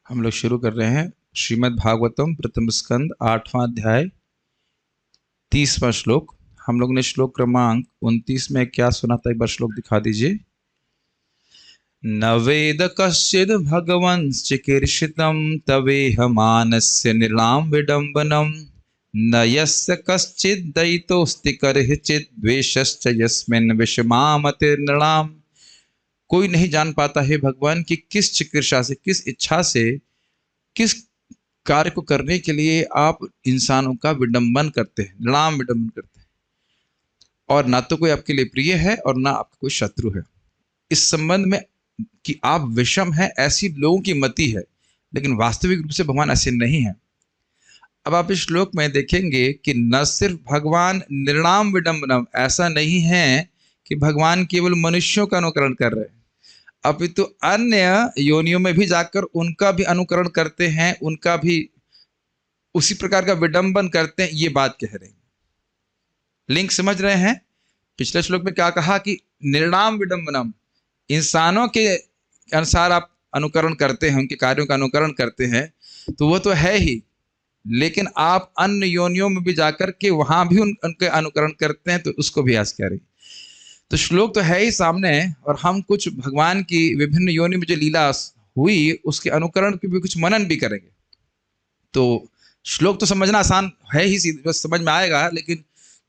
हम लोग शुरू कर रहे हैं श्रीमद् भागवतम प्रथम स्कंद 8वां अध्याय 30वां श्लोक। हम लोग ने श्लोक क्रमांक 29 में क्या सुना था, एक बार श्लोक दिखा दीजिए। न वेद कश्चिद भगवन् चिकीर्षितं तवेह मानस्य निर्णाम विडम्बनम न यस्य कश्चिद दयितोस्ति करहिचित् द्वेषश्च यस्मिन् विषमामतिर्नृणाम। कोई नहीं जान पाता है भगवान कि किस चिकित्सा से, किस इच्छा से, किस कार्य को करने के लिए आप इंसानों का विडंबन करते हैं, नृणाम विडंबन करते हैं, और ना तो कोई आपके लिए प्रिय है और ना आपका कोई शत्रु है। इस संबंध में कि आप विषम है, ऐसी लोगों की मति है, लेकिन वास्तविक रूप से भगवान ऐसे नहीं है। अब आप इस श्लोक में देखेंगे कि न सिर्फ भगवान निर्णाम विडंबनम, ऐसा नहीं है कि भगवान केवल मनुष्यों का अनुकरण कर रहे हैं, अपितु अन्य योनियों में भी जाकर उनका भी अनुकरण करते हैं, उनका भी उसी प्रकार का विडंबन करते हैं। ये बात कह रहे हैं। लिंक समझ रहे हैं? पिछले श्लोक में क्या कहा कि निर्णाम विडंबनम, इंसानों के अनुसार आप अनुकरण करते हैं, उनके कार्यों का अनुकरण करते हैं, तो वो तो है ही, लेकिन आप अन्य योनियों में भी जाकर के वहां भी उनके अनुकरण करते हैं, तो उसको भी आज कह रही। तो श्लोक तो है ही सामने, और हम कुछ भगवान की विभिन्न योनि में जो लीला हुई उसके अनुकरण की भी कुछ मनन भी करेंगे। तो श्लोक तो समझना आसान है ही, सीधे समझ में आएगा, लेकिन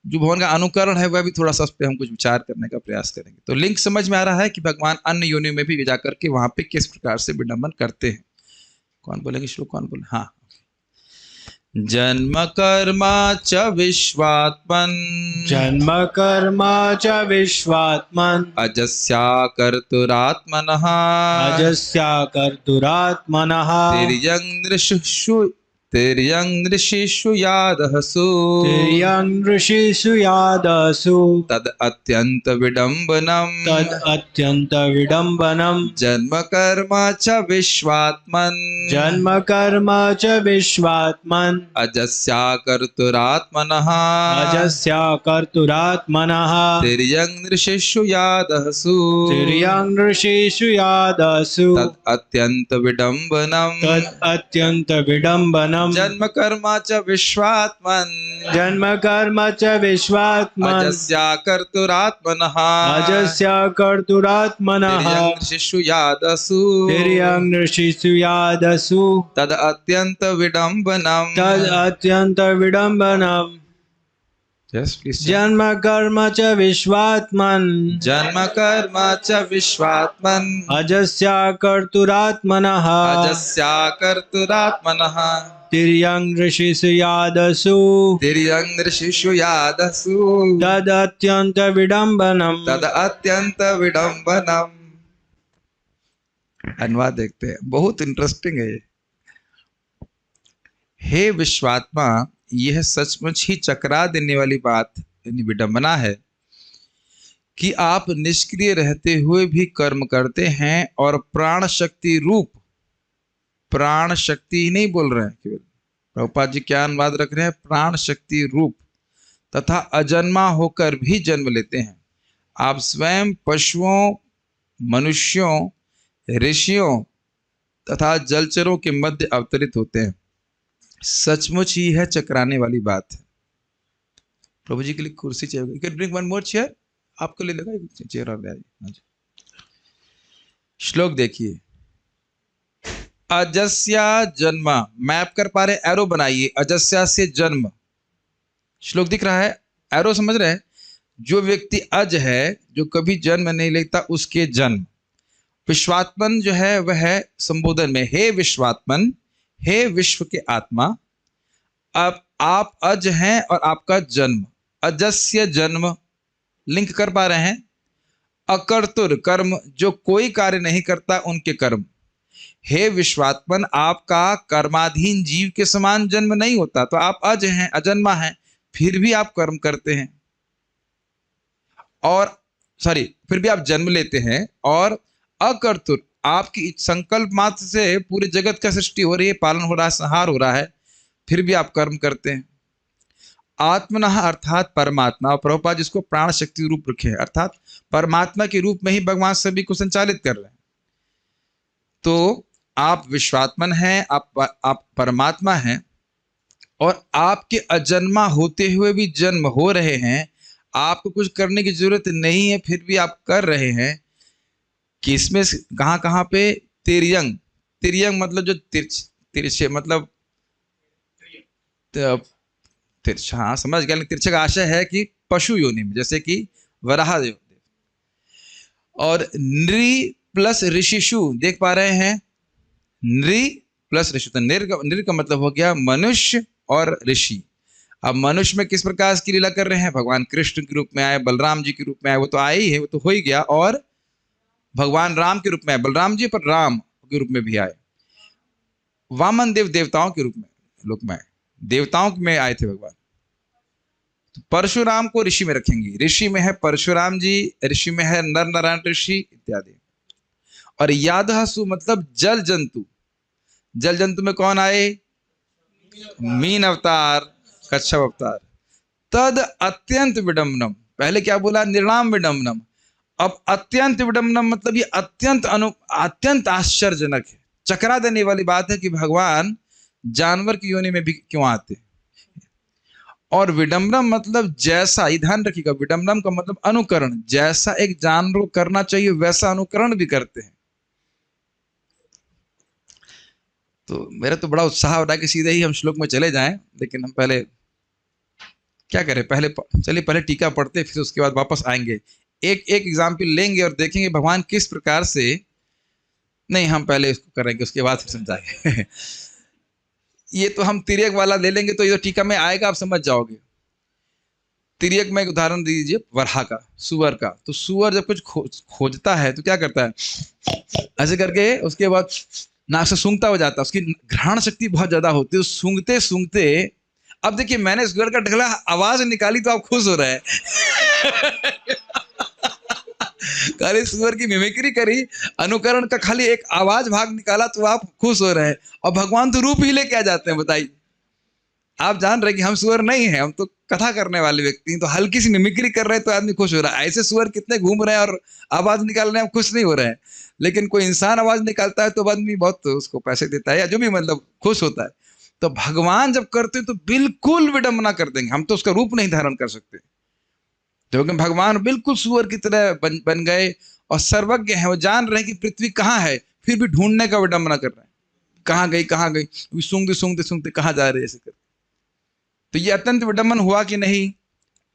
जो भगवान का अनुकरण है वह भी थोड़ा सा उस पर हम कुछ विचार करने का प्रयास करेंगे। तो लिंक समझ में आ रहा है कि भगवान अन्य योनि में भी जाकर के वहां पे किस प्रकार से विडंबन करते हैं। कौन बोलेंगे श्लोक, कौन बोले? हाँ। जन्म कर्मा च विश्वात्मन्, जन्म कर्मा च विश्वात्मन्, अजस्या कर्तुरात्मनः, अजस्या कर्तुरात्मनः, तिर्यं दृशिषु यादहसु, तिर्यं ऋषिषु यादसु, तद अत्यंत विडंबनम, तद अत्यंत विडंबनम, जन्म कर्म च विश्वात्मन्, जन्म कर्म च विश्वात्मन्, अजस्या कर्तुरात्मनः, अजस्या कर्तुरात्मनः, तिर्यं दृशिषु यादहसु, तिर्यं ऋषिषु यादसु, तद अत्यंत विडंबनम, तद अत्यंत विडंबनम, जन्म कर्म च विश्वात्मन्, जन्म कर्म च विश्वात्मन्, अजस्या कर्तुरात्मनः, अजस्या कर्तुरात्मनः, तिर्यं दृशिषु यादसु, तिर्यं ऋषिषु यादसु, तद अत्यंत विडंबनम, तद अत्यंत विडंबनम, यस प्लीज। जन्म कर्म च विश्वात्मन्, जन्म कर्म च विश्वात्मन्, अजस्या कर्तुरात्मनः, अजस्या कर्तुरात्मनः, तिर्यं ऋषिषु यादसु, तिर्यं दृशिषु यादसु, तद अत्यंत विडंबनम, तद अत्यंत विडंबनम। अनुवाद देखते हैं, बहुत इंटरेस्टिंग है ये। हे विश्वात्मा, यह सचमुच ही चकरा देने वाली बात यानी विडंबना है कि आप निष्क्रिय रहते हुए भी कर्म करते हैं और प्राण शक्ति रूप, प्राण शक्ति ही नहीं बोल रहे हैं केवल, प्रभुपाद जी क्या अनुवाद रख रहे हैं, प्राण शक्ति रूप तथा अजन्मा होकर भी जन्म लेते हैं। आप स्वयं पशुओं, मनुष्यों, ऋषियों तथा जलचरों के मध्य अवतरित होते हैं। सचमुच ही है चकराने वाली बात है। प्रभु जी के लिए कुर्सी चाहिए, you can bring one more chair, आपको ले लगा चेयर और ले आइए। श्लोक देखिए, अजस्या जन्म, मैप कर पा रहे, एरो बनाइए, अजस्या से जन्म। श्लोक दिख रहा है, एरो समझ रहे हैं? जो व्यक्ति अज है, जो कभी जन्म नहीं लेता, उसके जन्म। विश्वात्मन जो है वह है संबोधन में, हे विश्वात्मन, हे विश्व के आत्मा। अब आप अज हैं और आपका जन्म, अजस्य जन्म, लिंक कर पा रहे हैं। अकर्तुर कर्म, जो कोई कार्य नहीं करता उनके कर्म। हे विश्वात्मन, आपका कर्माधीन जीव के समान जन्म नहीं होता, तो आप अज हैं, अजन्मा हैं, फिर भी आप कर्म करते हैं, और फिर भी आप जन्म लेते हैं। और अकर्तुर, आपकी संकल्प मात्र से पूरे जगत का सृष्टि हो रही है, पालन हो रहा है, संहार हो रहा है, फिर भी आप कर्म करते हैं। आत्मनः अर्थात परमात्मा, और प्रभुपाद जिसको प्राण शक्ति रूप रखे हैं, अर्थात परमात्मा के रूप में ही भगवान सभी को संचालित कर रहे हैं। तो आप विश्वात्मन हैं, आप परमात्मा हैं, और आपके अजन्मा होते हुए भी जन्म हो रहे हैं, आपको कुछ करने की जरूरत नहीं है, फिर भी आप कर रहे हैं। किसमें, कहाँ कहाँ पे? तिर्यंग। तिर्यंग मतलब जो तिरछे, मतलब तिरछा, हाँ समझ गया। तिरछे का आशय है कि पशु योनि में, जैसे कि वराह देव। और नृ प्लस ऋषिशु देख पा रहे हैं, नृ प्लस ऋषि, तो नृ का मतलब हो गया मनुष्य और ऋषि। अब मनुष्य में किस प्रकार की लीला कर रहे हैं? भगवान कृष्ण के रूप में आए, बलराम जी के रूप में आए, वो तो आए ही है, वो तो हो ही गया। और भगवान राम के रूप में आए, बलराम जी पर राम के रूप में भी आए। वामन देव देवताओं के रूप में लोक में आए, देवताओं में आए थे भगवान। तो परशुराम को ऋषि में रखेंगे, ऋषि में है परशुराम जी, ऋषि में है नर नारायण ऋषि इत्यादि। और यादहसु मतलब जल जंतु। जल जंतु में कौन आए? मीन अवतार, कच्छप अवतार। तद अत्यंत विडम्बनम, पहले क्या बोला? निर्णाम विडम्बनम। अब अत्यंत विडम्बनम मतलब ये अत्यंत आश्चर्यजनक है, चकरा देने वाली बात है कि भगवान जानवर की योनि में भी क्यों आते। और विडम्बनम मतलब जैसा, ये ध्यान रखिएगा, विडम्बनम का मतलब अनुकरण, जैसा एक जानवर को करना चाहिए वैसा अनुकरण भी करते हैं। तो मेरा तो बड़ा उत्साह हो रहा है कि सीधे ही हम श्लोक में चले जाएं, लेकिन हम पहले क्या करें, चलिए पहले टीका पढ़ते, फिर उसके बाद वापस आएंगे, एक एक एग्जाम्पल लेंगे और देखेंगे भगवान किस प्रकार से। नहीं, हम पहले इसको करेंगे, उसके बाद फिर समझाएंगे। ये तो हम तिर्यक वाला ले लेंगे, तो ये तो टीका में आएगा, आप समझ जाओगे। तिर्यक में एक उदाहरण दे दीजिए, वरहा का, सुअर का। तो सुअर जब कुछ खोजता है तो क्या करता है? ऐसे करके उसके बाद नाक से सूंघता हो जाता है, उसकी घ्राण शक्ति बहुत ज्यादा होती है, सूंघते सूंघते। अब देखिए, मैंने सुअर का ढगला आवाज निकाली तो आप खुश हो रहे हैं। खाली सुअर की मिमिक्री करी, अनुकरण का खाली एक आवाज भाग निकाला तो आप खुश हो रहे हैं। और भगवान तो रूप ही लेके आ जाते हैं, बताइए। आप जान रहे कि हम सुअर नहीं हैं, हम तो कथा करने वाले व्यक्ति हैं, तो हल्की सी मिमिक्री कर रहे हैं तो आदमी खुश हो रहा है। ऐसे सुअर कितने घूम रहे हैं और आवाज निकाल रहे हैं, हम खुश नहीं हो रहे हैं। लेकिन कोई इंसान आवाज निकालता है तो आदमी बहुत उसको पैसे देता है या जो भी, मतलब खुश होता है। तो भगवान जब करते हैं तो बिल्कुल विडंबना कर देंगे, हम तो उसका रूप नहीं धारण कर सकते। क्योंकि भगवान बिल्कुल सुअर की तरह बन गए और सर्वज्ञ है, वो जान रहे हैं कि पृथ्वी कहाँ है, फिर भी ढूंढने का विडंबना कर रहे हैं, कहाँ गई कहाँ गई, सूंघते सूंघते सूंघते कहाँ जा रहे, ऐसे कर। तो ये अत्यंत विडंबन हुआ कि नहीं?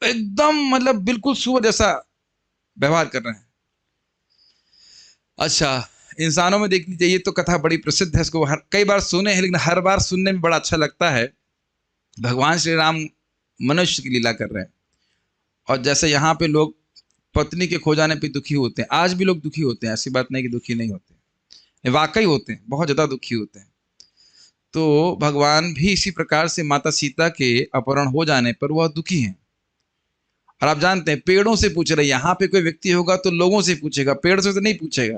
एकदम मतलब बिल्कुल सुअर जैसा व्यवहार कर रहे हैं। अच्छा, इंसानों में देख लीजिए, ये तो कथा बड़ी प्रसिद्ध है, इसको कई बार सुने हैं, लेकिन हर बार सुनने में बड़ा अच्छा लगता है। भगवान श्री राम मनुष्य की लीला कर रहे हैं, और जैसे यहाँ पे लोग पत्नी के खो जाने पे दुखी होते हैं, आज भी लोग दुखी होते हैं, ऐसी बात नहीं कि दुखी नहीं होते, वाकई होते हैं, बहुत ज्यादा दुखी होते हैं। तो भगवान भी इसी प्रकार से माता सीता के अपहरण हो जाने पर वह दुखी हैं। और आप जानते हैं, पेड़ों से पूछ रहे, यहाँ पे कोई व्यक्ति होगा तो लोगों से पूछेगा, पेड़ से तो नहीं पूछेगा।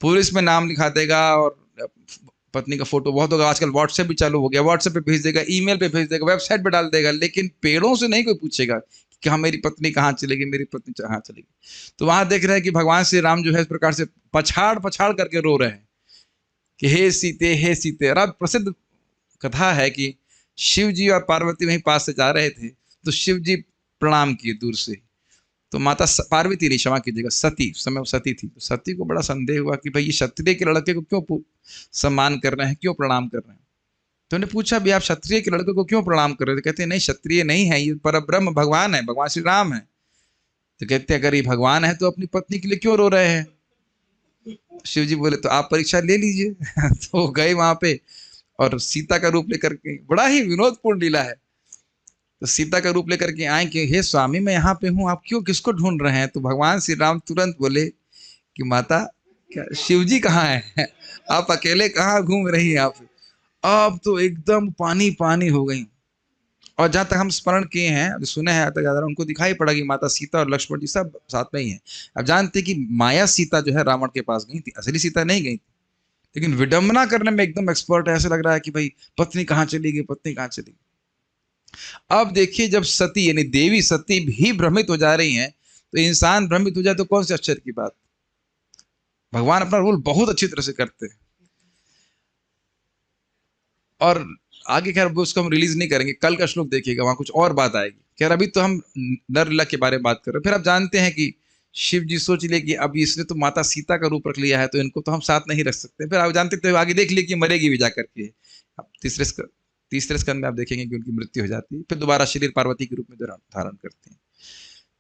पुलिस में नाम लिखा देगा और पत्नी का फोटो बहुत होगा, आजकल व्हाट्सएप भी चालू हो गया, व्हाट्सएप पे भेज देगा, ईमेल पे भेज देगा, वेबसाइट पे डाल देगा, लेकिन पेड़ों से नहीं कोई पूछेगा कि हाँ मेरी पत्नी कहाँ चलेगी, मेरी पत्नी कहाँ चलेगी। तो वहां देख रहे हैं कि भगवान श्री राम जो है इस प्रकार से पछाड़ पछाड़ करके रो रहे हैं कि हे सीते, हे सीते। और अब प्रसिद्ध कथा है कि शिव जी और पार्वती वहीं पास से जा रहे थे, तो शिव जी प्रणाम किए दूर से। तो माता पार्वती नहीं, क्षमा कीजिएगा, सती, उस समय सती थी। तो सती को बड़ा संदेह हुआ कि भाई ये क्षत्रिय के लड़के को क्यों सम्मान कर रहे हैं, क्यों प्रणाम कर रहे हैं। तो उन्हें पूछा भी, आप क्षत्रिय के लड़के को क्यों प्रणाम कर रहे हैं? तो कहते हैं नहीं, क्षत्रिय नहीं है, ये परब्रह्म भगवान है, भगवान श्री राम है। तो कहते हैं अगर ये भगवान है तो अपनी पत्नी के लिए क्यों रो रहे हैं? शिव जी बोले तो आप परीक्षा ले लीजिए। तो गए वहां पे और सीता का रूप लेकर के, बड़ा ही विनोदपूर्ण लीला है। तो सीता का रूप लेकर के आए कि हे स्वामी, मैं यहाँ पे हूँ, आप क्यों किसको ढूंढ रहे हैं? तो भगवान श्री राम तुरंत बोले कि माता, क्या शिव जी कहाँ है? आप अकेले कहाँ घूम रही हैं आप? अब तो एकदम पानी पानी हो गई। और जहां तक हम स्मरण किए हैं, सुने हैं, तक उनको दिखाई पड़ा कि माता सीता और लक्ष्मण जी सब साथ में ही हैं। अब जानते कि माया सीता जो है रावण के पास गई थी, असली सीता नहीं गई थी, लेकिन विडंबना करने में एकदम एक्सपर्ट है। ऐसे लग रहा है कि भाई पत्नी कहाँ चली गई, पत्नी कहाँ चली गई। अब देखिए, जब सती यानी देवी सती भी भ्रमित हो जा रही हैं, तो इंसान भ्रमित हो जाए तो कौन से आश्चर्य की बात। भगवान अपना रूल बहुत अच्छी तरह से करते हैं। और आगे खैर वो उसको हम रिलीज नहीं करेंगे, कल का श्लोक देखिएगा, वहां कुछ और बात आएगी। खैर अभी तो हम नर लीला के बारे में बात कर रहे हैं। फिर आप जानते हैं कि शिव जी सोच लिए कि अब इसने तो माता सीता का रूप रख लिया है, तो इनको तो हम साथ नहीं रख सकते। फिर आप जानते थे आगे देख लिए कि मरेगी भी जाकर के। अब तीसरे स्कंद में आप देखेंगे कि उनकी मृत्यु हो जाती है, फिर दोबारा शरीर पार्वती के रूप में धारण करते हैं।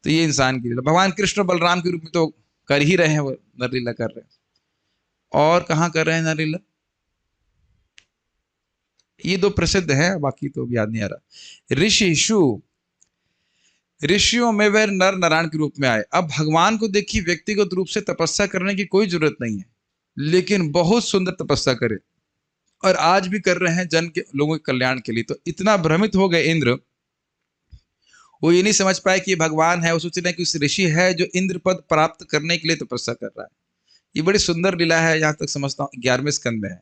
तो ये इंसान की लीला। भगवान कृष्ण बलराम के रूप में तो कर ही रहे हैं, वो नर लीला कर रहे हैं। और कहाँ कर रहे हैं नर लीला? ये दो प्रसिद्ध हैं, बाकी तो याद नहीं आ रहा। ऋषिशु, ऋषियों में वह नर नारायण के रूप में आए। अब भगवान को देखिए व्यक्तिगत रूप से तपस्या करने की कोई जरूरत नहीं है, लेकिन बहुत सुंदर तपस्या करे, और आज भी कर रहे हैं जन के लोगों के कल्याण के लिए। तो इतना भ्रमित हो गए इंद्र, वो ये नहीं समझ पाए कि ये भगवान है। वो सोच रहे हैं कि उस ऋषि है जो इंद्र पद प्राप्त करने के लिए तपस्या कर रहा है। ये बड़ी सुंदर लीला है, यहाँ तक समझता हूँ 11वें स्कंद में है।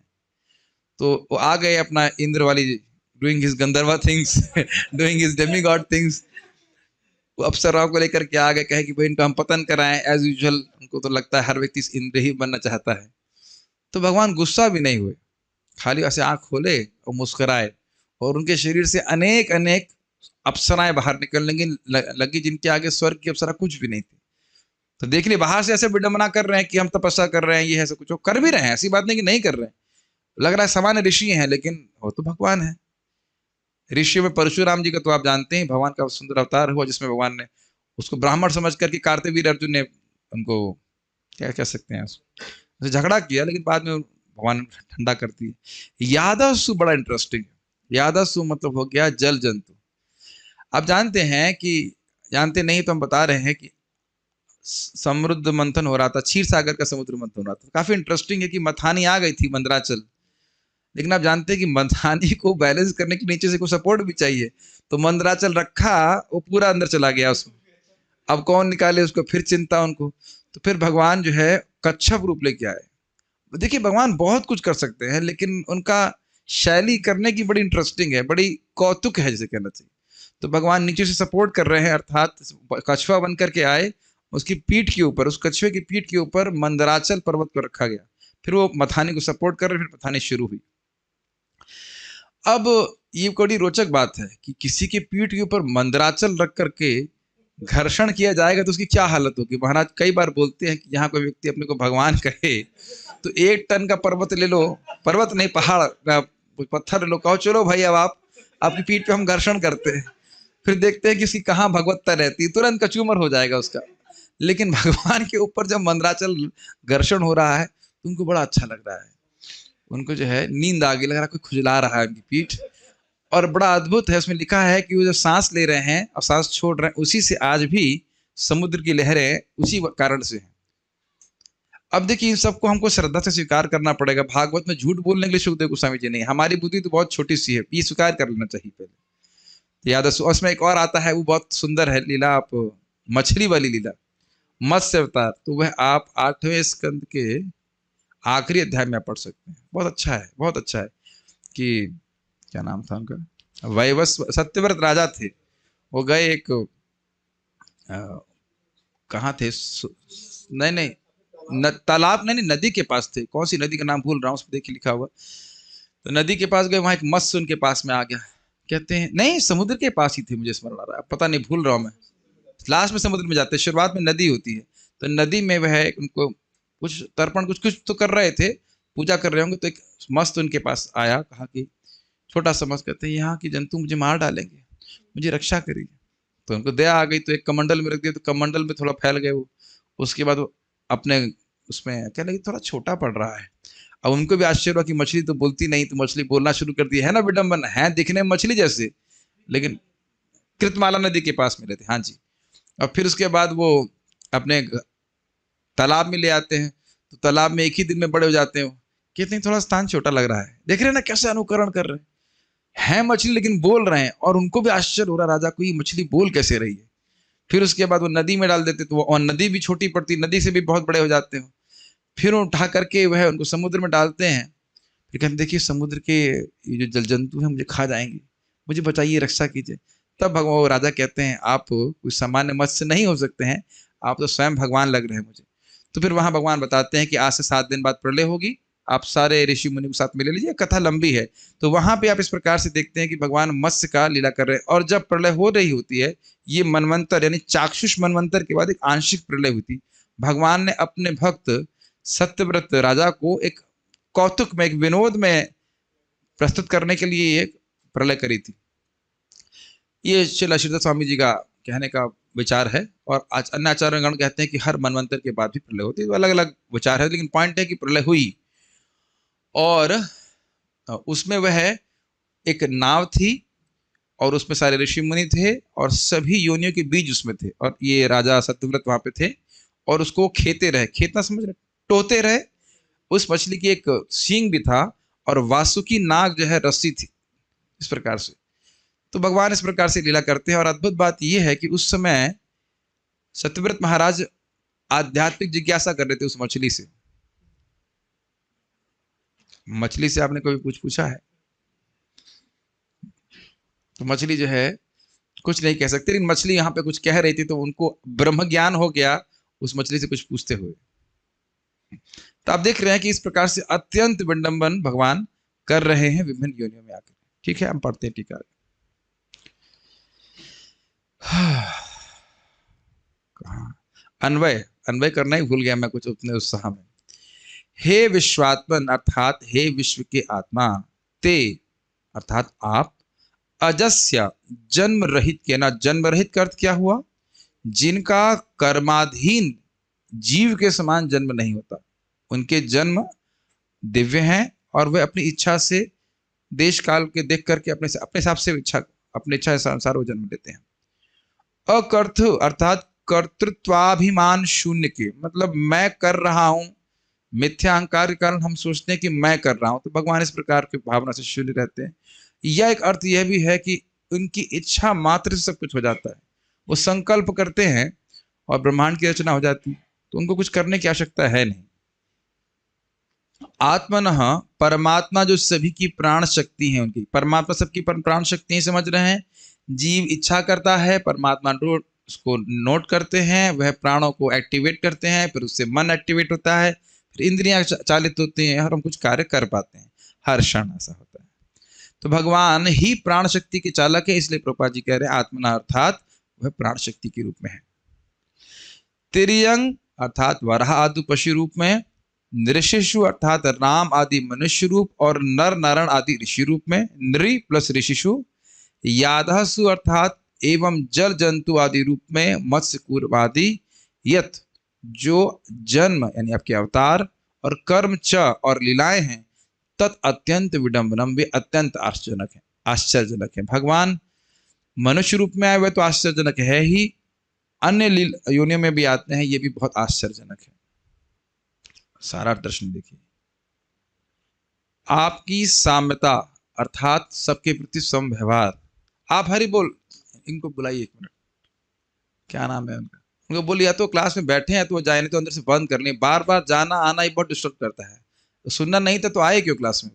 तो वो आ गए अपना इंद्र वाली, doing his Gandharva things doing his demigod things. वो अप्सराओं को लेकर के आ गए, कहे कि भाई इनको हम पतन कराएं एज यूजुअल। उनको तो लगता है हर व्यक्ति इंद्र ही बनना चाहता है। तो भगवान गुस्सा भी नहीं हुए, खाली ऐसे आंख खोले और मुस्कुराए, और उनके शरीर से अनेक अनेक अप्सराएं बाहर निकलने लगी, जिनके आगे स्वर्ग की अप्सरा कुछ भी नहीं थी। तो देख लिए बाहर से ऐसे विडंबना कर रहे हैं कि हम तपस्या कर रहे हैं, ये है सब कुछ कर भी रहे हैं, ऐसी बात नहीं कि नहीं कर रहे हैं। लग रहा है सामान्य ऋषि हैं, लेकिन वो तो भगवान है। ऋषि में परशुराम जी का तो आप जानते हैं, भगवान का सुंदर अवतार हुआ, जिसमें भगवान ने उसको ब्राह्मण समझ करके कार्तवीर अर्जुन ने उनको क्या कह सकते हैं, उससे झगड़ा किया, लेकिन बाद में भगवान ठंडा करती है। यादसु बड़ा इंटरेस्टिंग है। यादसु मतलब हो गया जल जंतु। आप जानते हैं कि, जानते नहीं तो हम बता रहे हैं कि समुद्र मंथन हो रहा था, क्षीर सागर का समुद्र मंथन हो रहा था। काफी इंटरेस्टिंग है कि मथानी आ गई थी मंदराचल, लेकिन आप जानते हैं कि मथानी को बैलेंस करने के नीचे से कोई सपोर्ट भी चाहिए। तो मंदराचल रखा, वो पूरा अंदर चला गया उसमें। अब कौन निकाले उसको, फिर चिंता उनको। तो फिर भगवान जो है कच्छप रूप लेके आए। देखिए भगवान बहुत कुछ कर सकते हैं, लेकिन उनका शैली करने की बड़ी इंटरेस्टिंग है, बड़ी कौतुक है जिसे कहना चाहिए। तो भगवान नीचे से सपोर्ट कर रहे हैं, अर्थात कछुआ बन करके आए। उसकी पीठ के ऊपर, उस कछुए की पीठ के ऊपर मंदराचल पर्वत को रखा गया। फिर वो मथानी को सपोर्ट कर रहे, फिर मथानी शुरू हुई। अब ये बड़ी रोचक बात है कि किसी की पीठ के ऊपर मंदराचल रख करके घर्षण किया जाएगा तो उसकी क्या हालत होगी। महाराज कई बार बोलते हैं कि यहाँ कोई व्यक्ति अपने को भगवान कहे तो 1 टन का पर्वत ले लो, पर्वत नहीं पहाड़, पत्थर ले लो, कहो चलो भाई अब आपकी पीठ पे हम घर्षण करते हैं। फिर देखते हैं कि इसकी कहाँ भगवत्ता रहती है, तुरंत कचूमर हो जाएगा उसका। लेकिन भगवान के ऊपर जब मंदराचल घर्षण हो रहा है तो उनको बड़ा अच्छा लग रहा है। उनको जो है नींद आ गई, लग रहा है कोई खुजला रहा है उनकी पीठ। और बड़ा अद्भुत है, उसमें लिखा है कि वो जो सांस ले रहे हैं और सांस छोड़ रहे हैं, उसी से आज भी समुद्र की लहरें उसी कारण से हैं। अब देखिए इन सबको हमको श्रद्धा से स्वीकार करना पड़ेगा। भागवत में झूठ बोलने के लिए सुखदेव गोस्वामी जी नहीं, हमारी बुद्धि तो बहुत छोटी सी है, ये स्वीकार कर लेना चाहिए पहले। याद है उसमें एक और आता है, वो बहुत सुंदर है लीला, आप मछली वाली लीला, मत्स्य अवतार। तो वह आप 8वें स्कंद के आखिरी अध्याय में पढ़ सकते हैं। बहुत अच्छा है, बहुत अच्छा है। कि क्या नाम था उनका, वैवस्व सत्यव्रत राजा थे। वो गए एक कहाँ थे, नहीं तालाब, नहीं नदी के पास थे। कौन सी नदी का नाम भूल रहा हूँ, उस पर देखिए लिखा हुआ। तो नदी के पास गए, वहां एक मत्स्य उनके पास में आ गया। कहते हैं नहीं समुद्र के पास ही थे, मुझे स्मरण आ रहा है, पता नहीं भूल रहा हूँ मैं। लास्ट में समुद्र में जाते हैं, शुरुआत में नदी होती है। तो नदी में वह उनको कुछ तर्पण कुछ तो कर रहे थे, पूजा कर रहे होंगे। तो एक मस्त उनके पास आया, कहा कि छोटा सा मस्त, कहते हैं यहाँ की जंतु मुझे मार डालेंगे, मुझे रक्षा करिए। तो उनको दया आ गई, तो एक कमंडल में रख दिया। तो कमंडल में थोड़ा फैल गए वो। उसके बाद वो अपने उसमें क्या लगे, थोड़ा छोटा पड़ रहा है। अब उनको भी आश्चर्य हुआ कि मछली तो बोलती नहीं, तो मछली बोलना शुरू कर दी है ना। विडम्बन है, दिखने में मछली जैसे, लेकिन कृतमाला नदी के पास में रहते। हाँ जी। और फिर उसके बाद वो अपने तालाब में ले आते हैं। तो तालाब में एक ही दिन में बड़े हो जाते हैं। कहते हैं थोड़ा स्थान छोटा लग रहा है। देख रहे हैं ना कैसे अनुकरण कर रहे हैं मछली, लेकिन बोल रहे हैं। और उनको भी आश्चर्य हो रहा राजा को, ये मछली बोल कैसे रही है। फिर उसके बाद वो नदी में डाल देते, तो वो नदी भी छोटी पड़ती, नदी से भी बहुत बड़े हो जाते हैं। फिर उठा करके वह उनको समुद्र में डालते हैं। फिर कहते देखिए समुद्र के ये जो जल जंतु हैं मुझे खा जाएंगे, मुझे बचाइए, रक्षा कीजिए। तब भगवान राजा कहते हैं आप कोई सामान्य मत्स्य नहीं हो सकते हैं, आप तो स्वयं भगवान लग रहे हैं मुझे। तो फिर वहां भगवान बताते हैं कि आज से 7 दिन बाद प्रलय होगी, आप सारे ऋषि मुनि के साथ में ले लीजिए, कथा लंबी है। तो वहां पे आप इस प्रकार से देखते हैं कि भगवान मत्स्य का लीला कर रहे हैं, और जब प्रलय हो रही होती है, ये मनवंतर यानी चाक्षुष मनवंतर के बाद एक आंशिक प्रलय हुई थी। भगवान ने अपने भक्त सत्यव्रत राजा को एक कौतुक में, एक विनोद में प्रस्तुत करने के लिए एक प्रलय करी थी। ये श्रील श्रीधर स्वामी जी का कहने का विचार है, और आज अन्य आचार्यगण कहते हैं कि हर मनवंतर के बाद भी प्रलय होती है। तो अलग अलग विचार है, लेकिन पॉइंट है कि प्रलय हुई, और उसमें वह एक नाव थी, और उसमें सारे ऋषि मुनि थे, और सभी योनियों के बीज उसमें थे, और ये राजा सत्यव्रत वहां पे थे, और उसको खेते रहे, खेतना समझ रहे, टोते रहे। उस मछली की एक सींग भी था, और वासुकी नाग जो है रस्सी थी, इस प्रकार से। तो भगवान इस प्रकार से लीला करते हैं। और अद्भुत बात यह है कि उस समय सत्यव्रत महाराज आध्यात्मिक जिज्ञासा कर रहे थे उस मछली से। मछली से आपने कभी कुछ पूछा है? तो मछली जो है कुछ नहीं कह सकती, लेकिन मछली यहाँ पे कुछ कह रही थी, तो उनको ब्रह्म ज्ञान हो गया उस मछली से कुछ पूछते हुए। तो आप देख रहे हैं कि इस प्रकार से अत्यंत विडंबन भगवान कर रहे हैं विभिन्न योनियों में आकर। ठीक है, हम पढ़ते हैं टीका। अन्वय अन्वय करना ही भूल गया मैं कुछ अपने उत्साह में। हे विश्वात्मन अर्थात हे विश्व के आत्मा, ते अर्थात आप, अजस्य जन्म रहित के ना, जन्म रहित का अर्थ क्या हुआ? जिनका कर्माधीन जीव के समान जन्म नहीं होता, उनके जन्म दिव्य हैं, और वे अपनी इच्छा से देश काल के देख करके अपने हिसाब से अपनी इच्छा के अनुसार वो जन्म लेते हैं। अकर्थ अर्थात कर्तृत्वाभिमान शून्य के, मतलब मैं कर रहा हूं, मिथ्या अहंकार के कारण हम सोचते हैं कि मैं कर रहा हूं, तो भगवान इस प्रकार की भावना से शून्य रहते हैं। यह एक अर्थ यह भी है कि उनकी इच्छा मात्र से सब कुछ हो जाता है। वो संकल्प करते हैं और ब्रह्मांड की रचना हो जाती है, तो उनको कुछ करने की आवश्यकता है नहीं। आत्मनः परमात्मा जो सभी की प्राण शक्ति है, उनकी परमात्मा सबकी प्राण शक्ति है, समझ रहे हैं। जीव इच्छा करता है, परमात्मा उसको नोट करते हैं, वह प्राणों को एक्टिवेट करते हैं, फिर उससे मन एक्टिवेट होता है, फिर इंद्रियां चालित होती हैं और हम कुछ कार्य कर पाते हैं। हर क्षण ऐसा होता है। तो भगवान ही प्राण शक्ति के चालक है, इसलिए प्रभुपाद जी कह रहे हैं आत्मना अर्थात वह प्राण शक्ति के रूप में है। तिर्यंग अर्थात वराह आदि पशु रूप में, नृषिषु अर्थात राम आदि मनुष्य रूप और नर नारायण आदि ऋषि रूप में, नृ प्लस ऋषिषु, यादहसु अर्थात एवं जल जंतु आदि रूप में, मत्स्य कूर्म आदि, यत जो जन्म यानी आपके अवतार और कर्म च और लीलाएं हैं, तत् अत्यंत विडंबनम, वे अत्यंत आश्चर्यजनक है, आश्चर्यजनक है। भगवान मनुष्य रूप में आए हुए तो आश्चर्यजनक है ही, अन्य योनियों में भी आते हैं, ये भी बहुत आश्चर्यजनक है। सारा दर्शन देखिए। आपकी साम्यता अर्थात सबके प्रति समव्यवहार। आप हरि बोल, इनको बुलाइए एक मिनट, क्या नाम है उनका, उनको बोलिए या तो क्लास में बैठे हैं तो वो जाए, नहीं तो अंदर से बंद कर लें। बार बार जाना आना ही बहुत डिस्टर्ब करता है। तो सुनना नहीं था तो आए क्यों क्लास में?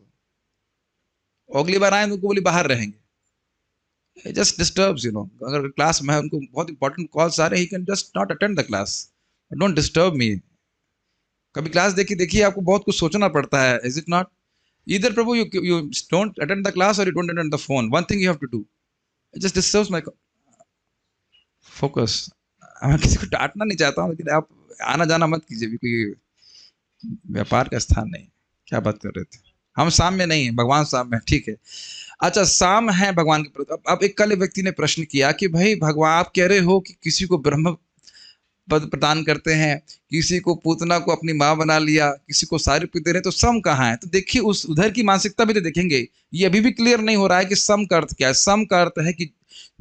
अगली बार आए तो उनको बोलिए बाहर रहेंगे। Just disturbs, you know. अगर क्लास में उनको बहुत इंपॉर्टेंट कॉल्स आ रहे हैं, he can just not attend the class, don't disturb me. कभी क्लास देखिए आपको बहुत कुछ सोचना पड़ता है, is it not? Either Prabhu you don't attend the class or you don't attend the phone. One thing you have to do. It just disturbs my focus. मैं किसी को डांटना नहीं चाहता हूँ, लेकिन आप आना जाना मत कीजिए, भी कोई व्यापार का स्थान नहीं। क्या बात कर रहे थे हम? साम में नहीं है, भगवान साम में, ठीक है। अच्छा, साम है भगवान के प्रति। अब एक कल व्यक्ति ने प्रश्न किया कि भाई भगवान आप कह रहे हो कि किसी को ब्रह्म पद प्रदान करते हैं, किसी को पूतना को अपनी माँ बना लिया, किसी को सारी दे रहे हैं, तो सम कहाँ है? तो देखिए उस उधर की मानसिकता भी तो देखेंगे। ये अभी भी क्लियर नहीं हो रहा है कि सम का अर्थ क्या है। सम का अर्थ है कि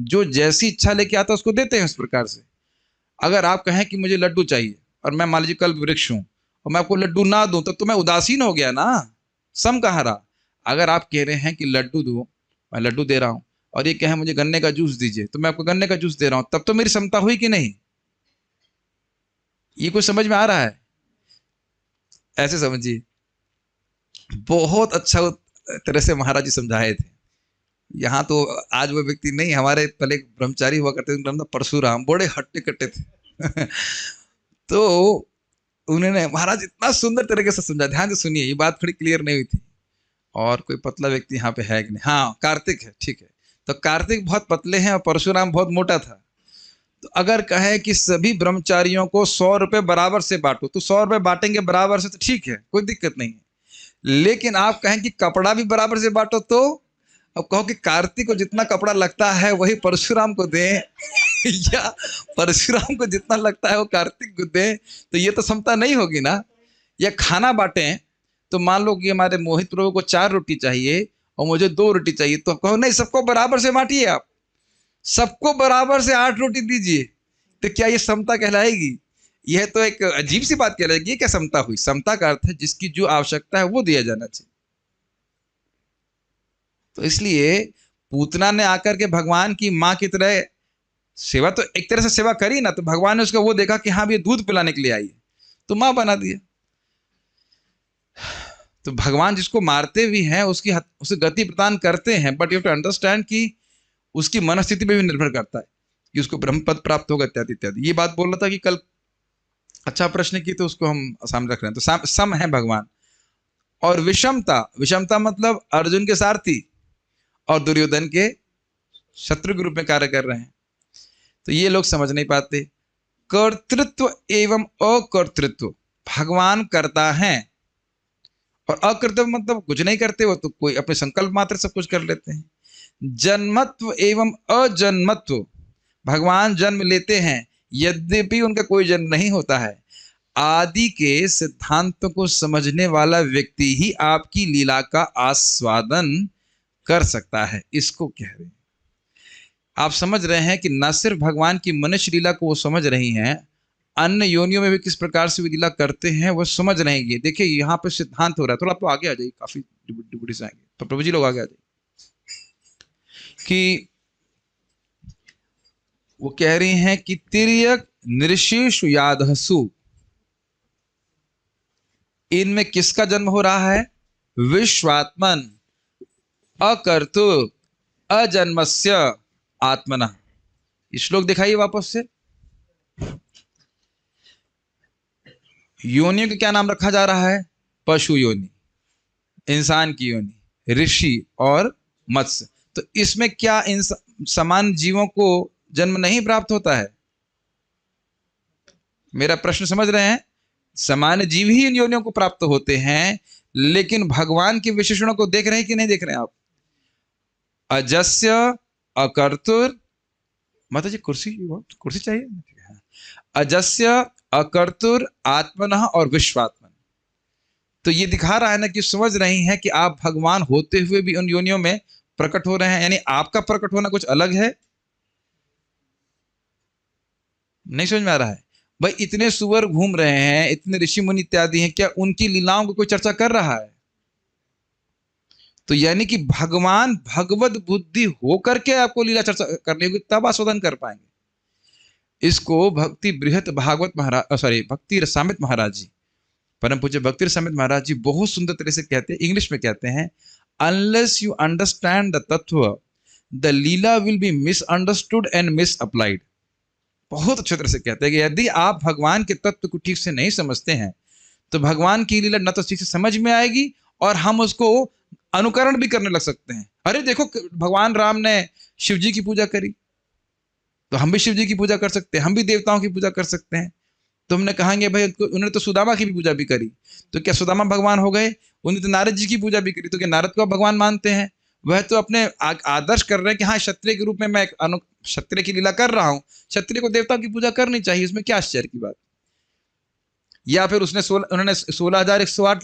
जो जैसी इच्छा लेके आता है उसको देते हैं। इस प्रकार से अगर आप कहें कि मुझे लड्डू चाहिए और मैं मान लीजिए कल वृक्ष हूं और मैं आपको लड्डू ना दूं, तब तो मैं उदासीन हो गया ना। सम कहाँ रहा? अगर आप कह रहे हैं कि लड्डू दो, मैं लड्डू दे रहा हूं, और ये कहें मुझे गन्ने का जूस दीजिए, तो मैं आपको गन्ने का जूस दे रहा हूं, तब तो मेरी समता हुई कि नहीं? ये कुछ समझ में आ रहा है? ऐसे समझिए। बहुत अच्छा तरह से महाराज जी समझाए थे। यहाँ तो आज वो व्यक्ति नहीं, हमारे पहले ब्रह्मचारी हुआ करते थे, परशुराम, बड़े हट्टे कट्टे थे। तो उन्होंने महाराज इतना सुंदर तरीके से समझा, ध्यान से सुनिए, ये बात थोड़ी क्लियर नहीं हुई थी। और कोई पतला व्यक्ति यहाँ पे है कि नहीं? हाँ, कार्तिक है, ठीक है। तो कार्तिक बहुत पतले हैं और परशुराम बहुत मोटा था। तो अगर कहे कि सभी ब्रह्मचारियों को 100 रुपए बराबर से बांटो, तो 100 रुपए बांटेंगे बराबर से, तो ठीक है, कोई दिक्कत नहीं है। लेकिन आप कहें कि कपड़ा भी बराबर से बांटो, तो अब कहो कि कार्तिक को जितना कपड़ा लगता है वही परशुराम को दें या परशुराम को जितना लगता है वो कार्तिक को दें, तो ये तो समता नहीं होगी ना। या खाना बांटें, तो मान लो कि हमारे मोहित प्रभु को 4 रोटी चाहिए और मुझे 2 रोटी चाहिए, तो कहो नहीं, सबको बराबर से बांटिए, आप सबको बराबर से 8 रोटी दीजिए, तो क्या ये समता कहलाएगी? यह तो एक अजीब सी बात कहलाएगी। क्या समता हुई? समता का अर्थ है जिसकी जो आवश्यकता है वो दिया जाना चाहिए। तो इसलिए पूतना ने आकर के भगवान की माँ की तरह सेवा, तो एक तरह से सेवा करी ना, तो भगवान ने उसका वो देखा कि हाँ, ये दूध पिलाने के लिए आई है, तो माँ बना दिया। तो भगवान जिसको मारते भी हैं उसे गति प्रदान करते हैं, but you have to understand कि उसकी मनस्थिति पे भी निर्भर करता है कि उसको ब्रह्म पद प्राप्त होगा, इत्यादि इत्यादि। ये बात बोल रहा था कि कल अच्छा प्रश्न की, तो उसको हम सामने रख रहे हैं। तो सम है भगवान। और विषमता, विषमता मतलब अर्जुन के सारथी और दुर्योधन के शत्रु के रूप में कार्य कर रहे हैं। तो ये लोग समझ नहीं पाते। कर्तृत्व एवं अकर्तृत्व, भगवान करता है और अकर्तव्य मतलब कुछ नहीं करते, वो तो कोई अपने संकल्प मात्र सब कुछ कर लेते हैं। जन्मत्व एवं अजन्मत्व, भगवान जन्म लेते हैं यद्यपि उनका कोई जन्म नहीं होता है। आदि के सिद्धांतों को समझने वाला व्यक्ति ही आपकी लीला का आस्वादन कर सकता है, इसको कह रहे हैं। आप समझ रहे हैं कि न सिर्फ भगवान की मनुष्य लीला को वो समझ रही हैं, अन्य योनियों में भी किस प्रकार से लीला करते हैं वो समझ रहेंगे। देखिए यहाँ पे सिद्धांत हो रहा है, थोड़ा आप आगे आ जाइए, काफी डिबुटी से आएंगे, तो प्रभु जी लोग आगे आ जाइए। कि वो कह रही हैं कि तिर्यक नृषेषु यादहसु, इनमें किसका जन्म हो रहा है? विश्वात्मन अकर्तु अजन्मस्य आत्मना। श्लोक दिखाइए वापस से। योनियों का क्या नाम रखा जा रहा है? पशु योनि, इंसान की योनि, ऋषि और मत्स्य। तो इसमें क्या इन समान जीवों को जन्म नहीं प्राप्त होता है? मेरा प्रश्न समझ रहे हैं? समान जीव ही इन योनियों को प्राप्त होते हैं, लेकिन भगवान के विशेषणों को देख रहे हैं कि नहीं देख रहे हैं आप? अजस्य अकर्तुर, माता जी कुर्सी चाहिए। अजस्य अकर्तुर आत्मनः और विश्वात्मन। तो ये दिखा रहा है ना कि समझ रही हैं कि आप भगवान होते हुए भी उन योनियों में प्रकट हो रहे हैं, यानी आपका प्रकट होना कुछ अलग है। नहीं समझ में आ रहा है? भाई इतने सुवर घूम रहे हैं, इतने ऋषि मुनि इत्यादि हैं, क्या उनकी लीलाओं को कोई चर्चा कर रहा है? तो यानी कि भगवान भगवत बुद्धि होकर के आपको लीला चर्चा करनी होगी, तब आस्वादन कर पाएंगे। इसको भक्ति बृहत भागवत महाराज, भक्ति रसामृत महाराज जी, परम पूज्य भक्ति रसामृत महाराज जी बहुत सुंदर तरह से कहते हैं, इंग्लिश में कहते हैं, unless you understand the tattva, the leela will be misunderstood and misapplied. बहुत अच्छे तरह से कहते हैं कि यदि आप भगवान के तत्व को ठीक से नहीं समझते हैं, तो भगवान की लीला न तो ठीक से समझ में आएगी और हम उसको अनुकरण भी करने लग सकते हैं। अरे देखो, भगवान राम ने शिव जी की पूजा करी, तो हम भी शिव जी की पूजा कर सकते हैं, हम भी देवताओं की पूजा कर सकते हैं। तो हमने कहेंगे भाई उन्होंने तो सुदामा की भी पूजा भी करी, तो क्या सुदामा भगवान हो गए? उन्होंने तो नारद जी की पूजा भी करी, तो क्या नारद को भगवान मानते हैं? वह तो अपने आदर्श कर रहे हैं कि हाँ, क्षत्रिय के रूप में मैं क्षत्रिय की लीला कर रहा हूं, क्षत्रिय को देवताओं की पूजा करनी चाहिए, इसमें क्या आश्चर्य की बात। या फिर उन्होंने 16,108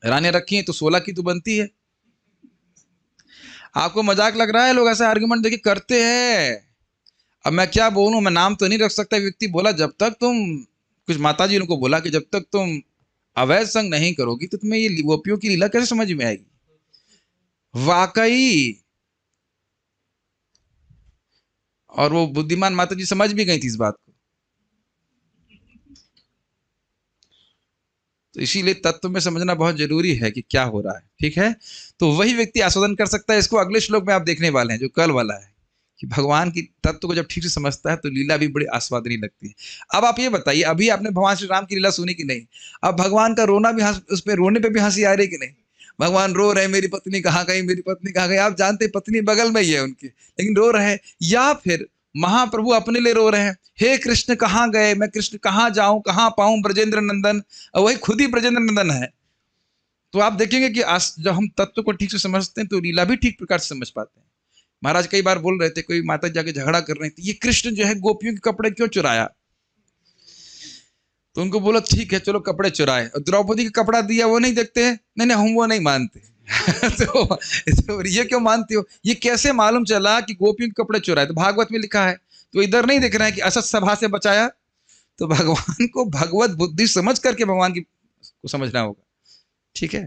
रानियां रखी हैं, तो 16 की तो बनती है। आपको मजाक लग रहा है? लोग ऐसा आर्गुमेंट देखिए करते हैं। अब मैं क्या बोलूं, मैं नाम तो नहीं रख सकता। व्यक्ति बोला जब तक तुम, कुछ माता जी उनको बोला कि जब तक तुम अवैध संग नहीं करोगी तो तुम्हें ये गोपियों की लीला कैसे समझ में आएगी। वाकई, और वो बुद्धिमान माता जी समझ भी गई थी इस बात को। तो इसीलिए तत्व में समझना बहुत जरूरी है कि क्या हो रहा है। ठीक है, तो वही व्यक्ति आस्वादन कर सकता है। इसको अगले श्लोक में आप देखने वाले हैं, जो कल वाला है, कि भगवान की तत्व को जब ठीक से समझता है तो लीला भी बड़ी आस्वादनी लगती है। अब आप ये बताइए, अभी आपने भगवान श्री राम की लीला सुनी कि नहीं? अब भगवान का रोना भी उस पर रोने पे भी हंसी आ रही कि नहीं? भगवान रो रहे हैं, मेरी पत्नी कहाँ गई, मेरी पत्नी कहाँ गई। आप जानते हैं पत्नी बगल में ही है उनकी, लेकिन रो रहे हैं। या फिर महाप्रभु अपने लिए रो रहे हैं, हे कृष्ण कहाँ गए, मैं कृष्ण कहाँ जाऊं, कहाँ पाऊं ब्रजेंद्र नंदन, और वही खुद ही ब्रजेंद्र नंदन है। तो आप देखेंगे कि जब हम तत्व को ठीक से समझते हैं तो लीला भी ठीक प्रकार से समझ पाते हैं। महाराज कई बार बोल रहे थे, कोई माता जाके झगड़ा कर रही थी, ये कृष्ण जो है गोपियों के कपड़े क्यों चुराया? तो उनको बोला ठीक है चलो कपड़े चुराए, और द्रौपदी का कपड़ा दिया वो नहीं देखते हैं, नहीं नहीं हम वो नहीं मानते। तो ये क्यों मानते हो? ये कैसे मालूम चला कि गोपियों के कपड़े चुराए? तो भागवत में लिखा है, तो इधर नहीं दिख रहा है कि असत सभा से बचाया। तो भगवान को भगवत बुद्धि समझ करके भगवान की को समझना होगा, ठीक है।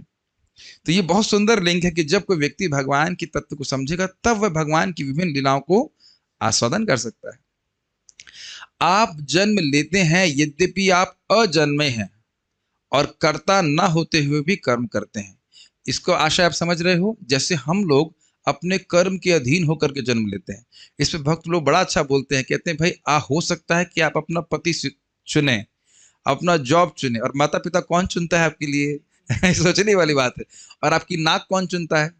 तो ये बहुत सुंदर लिंक है कि जब कोई व्यक्ति भगवान की तत्व को समझेगा तब वह भगवान की विभिन्न लीलाओं को आस्वादन कर सकता है। आप जन्म लेते हैं, यद्यपि आप अजन्मे हैं और कर्ता न होते हुए भी कर्म करते हैं। इसको आशा आप समझ रहे हो? जैसे हम लोग अपने कर्म के अधीन होकर के जन्म लेते हैं। इस पे भक्त लोग बड़ा अच्छा बोलते हैं, कहते हैं भाई हो सकता है कि आप अपना पति चुने, अपना जॉब चुने, और माता पिता कौन चुनता है आपके लिए? सोचने वाली बात है। और आपकी नाक कौन चुनता है?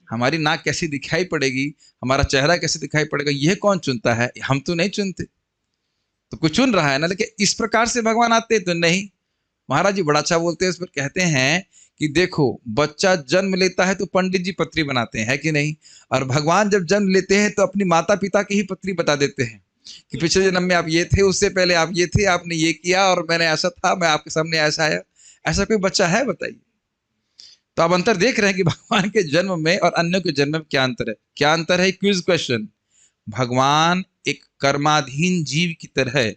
हमारी नाक कैसी दिखाई पड़ेगी, हमारा चेहरा कैसे दिखाई पड़ेगा, यह कौन चुनता है? हम तो नहीं चुनते। तो कुछ चुन रहा है ना, लेकिन इस प्रकार से भगवान आते तो नहीं। महाराज जी बड़ा अच्छा बोलते हैं, इस पर कहते हैं कि देखो बच्चा जन्म लेता है तो पंडित जी पत्री बनाते हैं, है कि नहीं? और भगवान जब जन्म लेते हैं तो अपनी माता पिता की ही पत्री बता देते हैं कि पिछले जन्म में आप ये थे, उससे पहले आप ये थे, आपने ये किया, और मैंने ऐसा था, मैं आपके सामने ऐसा आया। ऐसा कोई बच्चा है बताइए? तो आप अंतर देख रहे हैं कि भगवान के जन्म में और अन्यों के जन्म में क्या अंतर है? क्या अंतर है? Quiz question. भगवान एक कर्माधीन जीव की तरह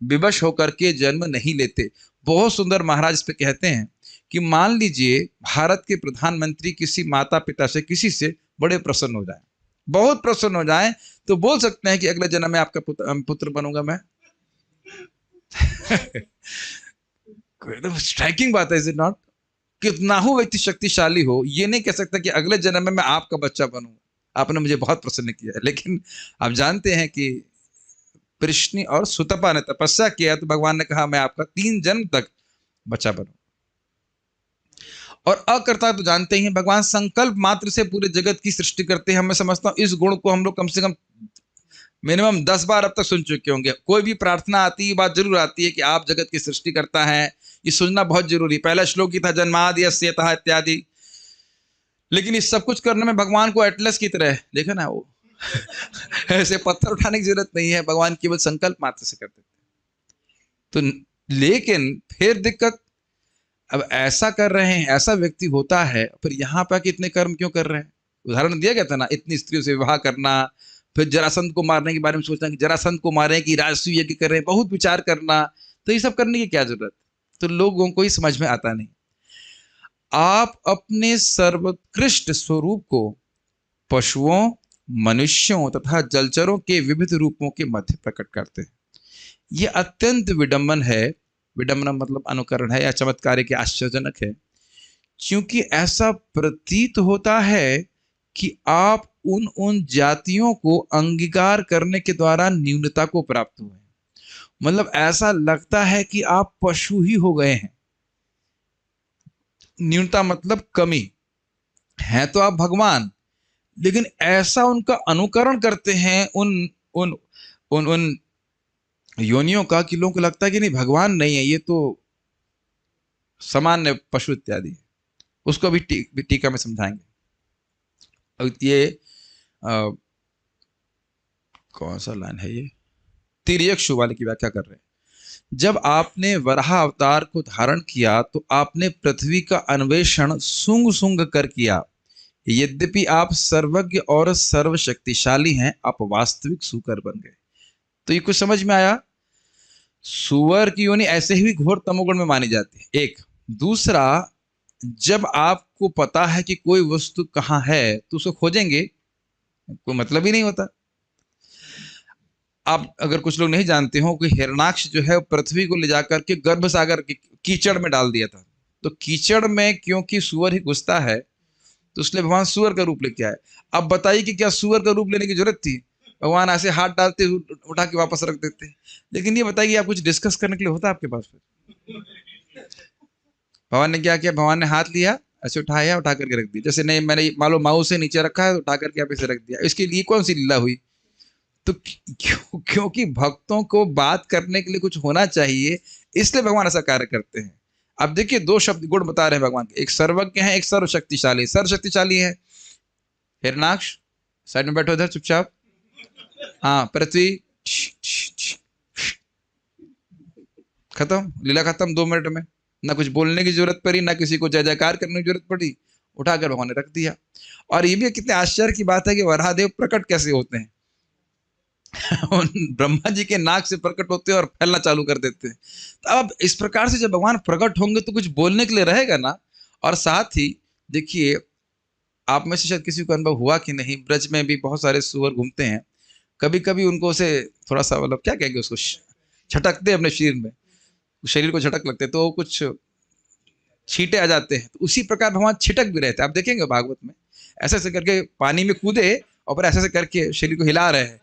विवश होकर के जन्म नहीं लेते। बहुत सुंदर महाराज इस पे कहते हैं कि मान लीजिए भारत के प्रधानमंत्री किसी माता पिता से, किसी से बड़े प्रसन्न हो जाए, बहुत प्रसन्न हो जाए, तो बोल सकते हैं कि अगले जन्म में आपका पुत्र बनूंगा मैं। स्ट्राइकिंग बात है, इज इट नॉट? कितना हो व्यक्ति शक्तिशाली हो, ये नहीं कह सकता कि अगले जन्म में मैं आपका बच्चा बनूंगा, आपने मुझे बहुत प्रसन्न किया है। लेकिन आप जानते हैं कि कृष्ण और सुतपा ने तपस्या किया तो भगवान ने कहा मैं आपका 3 जन्म तक बच्चा बनूंगा। और अकर्ता तो जानते ही हैं, भगवान संकल्प मात्र से पूरे जगत की सृष्टि करते हैं। मैं समझता हूं इस गुण को हम लोग कम से कम मिनिमम 10 बार अब तक सुन चुके होंगे। कोई भी प्रार्थना आती है, बात जरूर आती है कि आप जगत की सृष्टि करता है। ये सुनना बहुत जरूरी। पहला श्लोक ही था जन्मादि यस्यतः इत्यादि। लेकिन इस सब कुछ करने में भगवान को एटलस की तरह देखा ना, वो ऐसे पत्थर उठाने की जरूरत नहीं है, भगवान केवल संकल्प मात्र से कर देते। तो लेकिन फिर दिक्कत, अब ऐसा कर रहे हैं, ऐसा व्यक्ति होता है, फिर यहाँ पर कितने कर्म क्यों कर रहे हैं? उदाहरण दिया गया था ना, इतनी स्त्रियों से विवाह करना, फिर जरासंध को मारने के बारे में सोचना कि जरासंध को मारें कि राजस्व यज्ञ कर रहे हैं, बहुत विचार करना। तो ये सब करने की क्या जरूरत? तो लोगों को ही समझ में आता नहीं। आप अपने सर्वोत्कृष्ट स्वरूप को पशुओं, मनुष्यों तथा जलचरों के विविध रूपों के मध्य प्रकट करते हैं। यह अत्यंत विडंबन है। विडंबना मतलब अनुकरण है या चमत्कार के आश्चर्यजनक है, क्योंकि ऐसा प्रतीत होता है कि आप उन जातियों को अंगीकार करने के द्वारा न्यूनता को प्राप्त हुए। मतलब ऐसा लगता है कि आप पशु ही हो गए हैं। न्यूनता मतलब कमी है, तो आप भगवान, लेकिन ऐसा उनका अनुकरण करते हैं उन उन उन उन योनियों का कि लोगों को लगता है कि नहीं भगवान नहीं है, ये तो सामान्य पशु इत्यादि। उसको भी टीका में समझाएंगे। ये कौन सा लाइन है? ये तिर्यक वाले की व्याख्या कर रहे हैं। जब आपने वराह अवतार को धारण किया तो आपने पृथ्वी का अन्वेषण सूंघ सूंघ कर किया। यद्यपि आप सर्वज्ञ और सर्वशक्तिशाली हैं, आप वास्तविक सूकर बन गए। तो ये कुछ समझ में आया? सुअर की योनि ऐसे ही घोर तमोगुण में मानी जाती है, एक। दूसरा, जब आपको पता है कि कोई वस्तु कहाँ है तो उसको खोजेंगे, कोई मतलब ही नहीं होता। आप अगर कुछ लोग नहीं जानते हो कि हिरणाक्ष जो है पृथ्वी को ले जाकर के गर्भ सागर कीचड़ में डाल दिया था। तो कीचड़ में क्योंकि सुअर ही घुसता है, तो इसलिए भगवान सुअर का रूप लेके आए। अब बताइए कि क्या सुअर का रूप लेने की जरूरत थी? भगवान ऐसे हाथ डालते उठा के वापस रख देते। लेकिन ये बताइए, आप कुछ डिस्कस करने के लिए होता आपके पास? फिर भगवान ने क्या किया? भगवान ने हाथ लिया, ऐसे उठाया, उठा करके रख दिया। जैसे नहीं, मैंने मान लो माउस से नीचे रखा है, उठा करके आप इसे रख दिया। इसके लिए कौन सी लीला हुई? तो क्योंकि भक्तों को बात करने के लिए कुछ होना चाहिए, इसलिए भगवान ऐसा कार्य करते हैं। अब देखिए, दो शब्द गुण बता रहे हैं भगवान के, एक सर्वज्ञ है, एक सर्वशक्तिशाली। सर्वशक्तिशाली है हिरणाक्ष, साइड में बैठो इधर चुपचाप। हाँ, पृथ्वी खत्म, लीला खत्म 2 मिनट में। ना कुछ बोलने की जरूरत पड़ी, ना किसी को जय जयकार करने की जरूरत पड़ी, उठाकर भगवान ने रख दिया। और ये भी कितने आश्चर्य की बात है कि वराहदेव प्रकट कैसे होते हैं? ब्रह्मा जी के नाक से प्रकट होते हैं और फैलना चालू कर देते हैं। तो अब इस प्रकार से जब भगवान प्रकट होंगे तो कुछ बोलने के लिए रहेगा ना। और साथ ही देखिए, आप में से शायद किसी को अनुभव हुआ कि नहीं, ब्रज में भी बहुत सारे सुअर घूमते हैं। कभी कभी उनको से थोड़ा सा, मतलब क्या कहेंगे उसको, छटकते अपने शरीर को झटक लगते, तो कुछ छींटे आ जाते हैं। तो उसी प्रकार भगवान छिटक भी रहते हैं। आप देखेंगे भागवत में ऐसे ऐसे करके पानी में कूदे और फिर ऐसे ऐसे करके शरीर को हिला रहे हैं।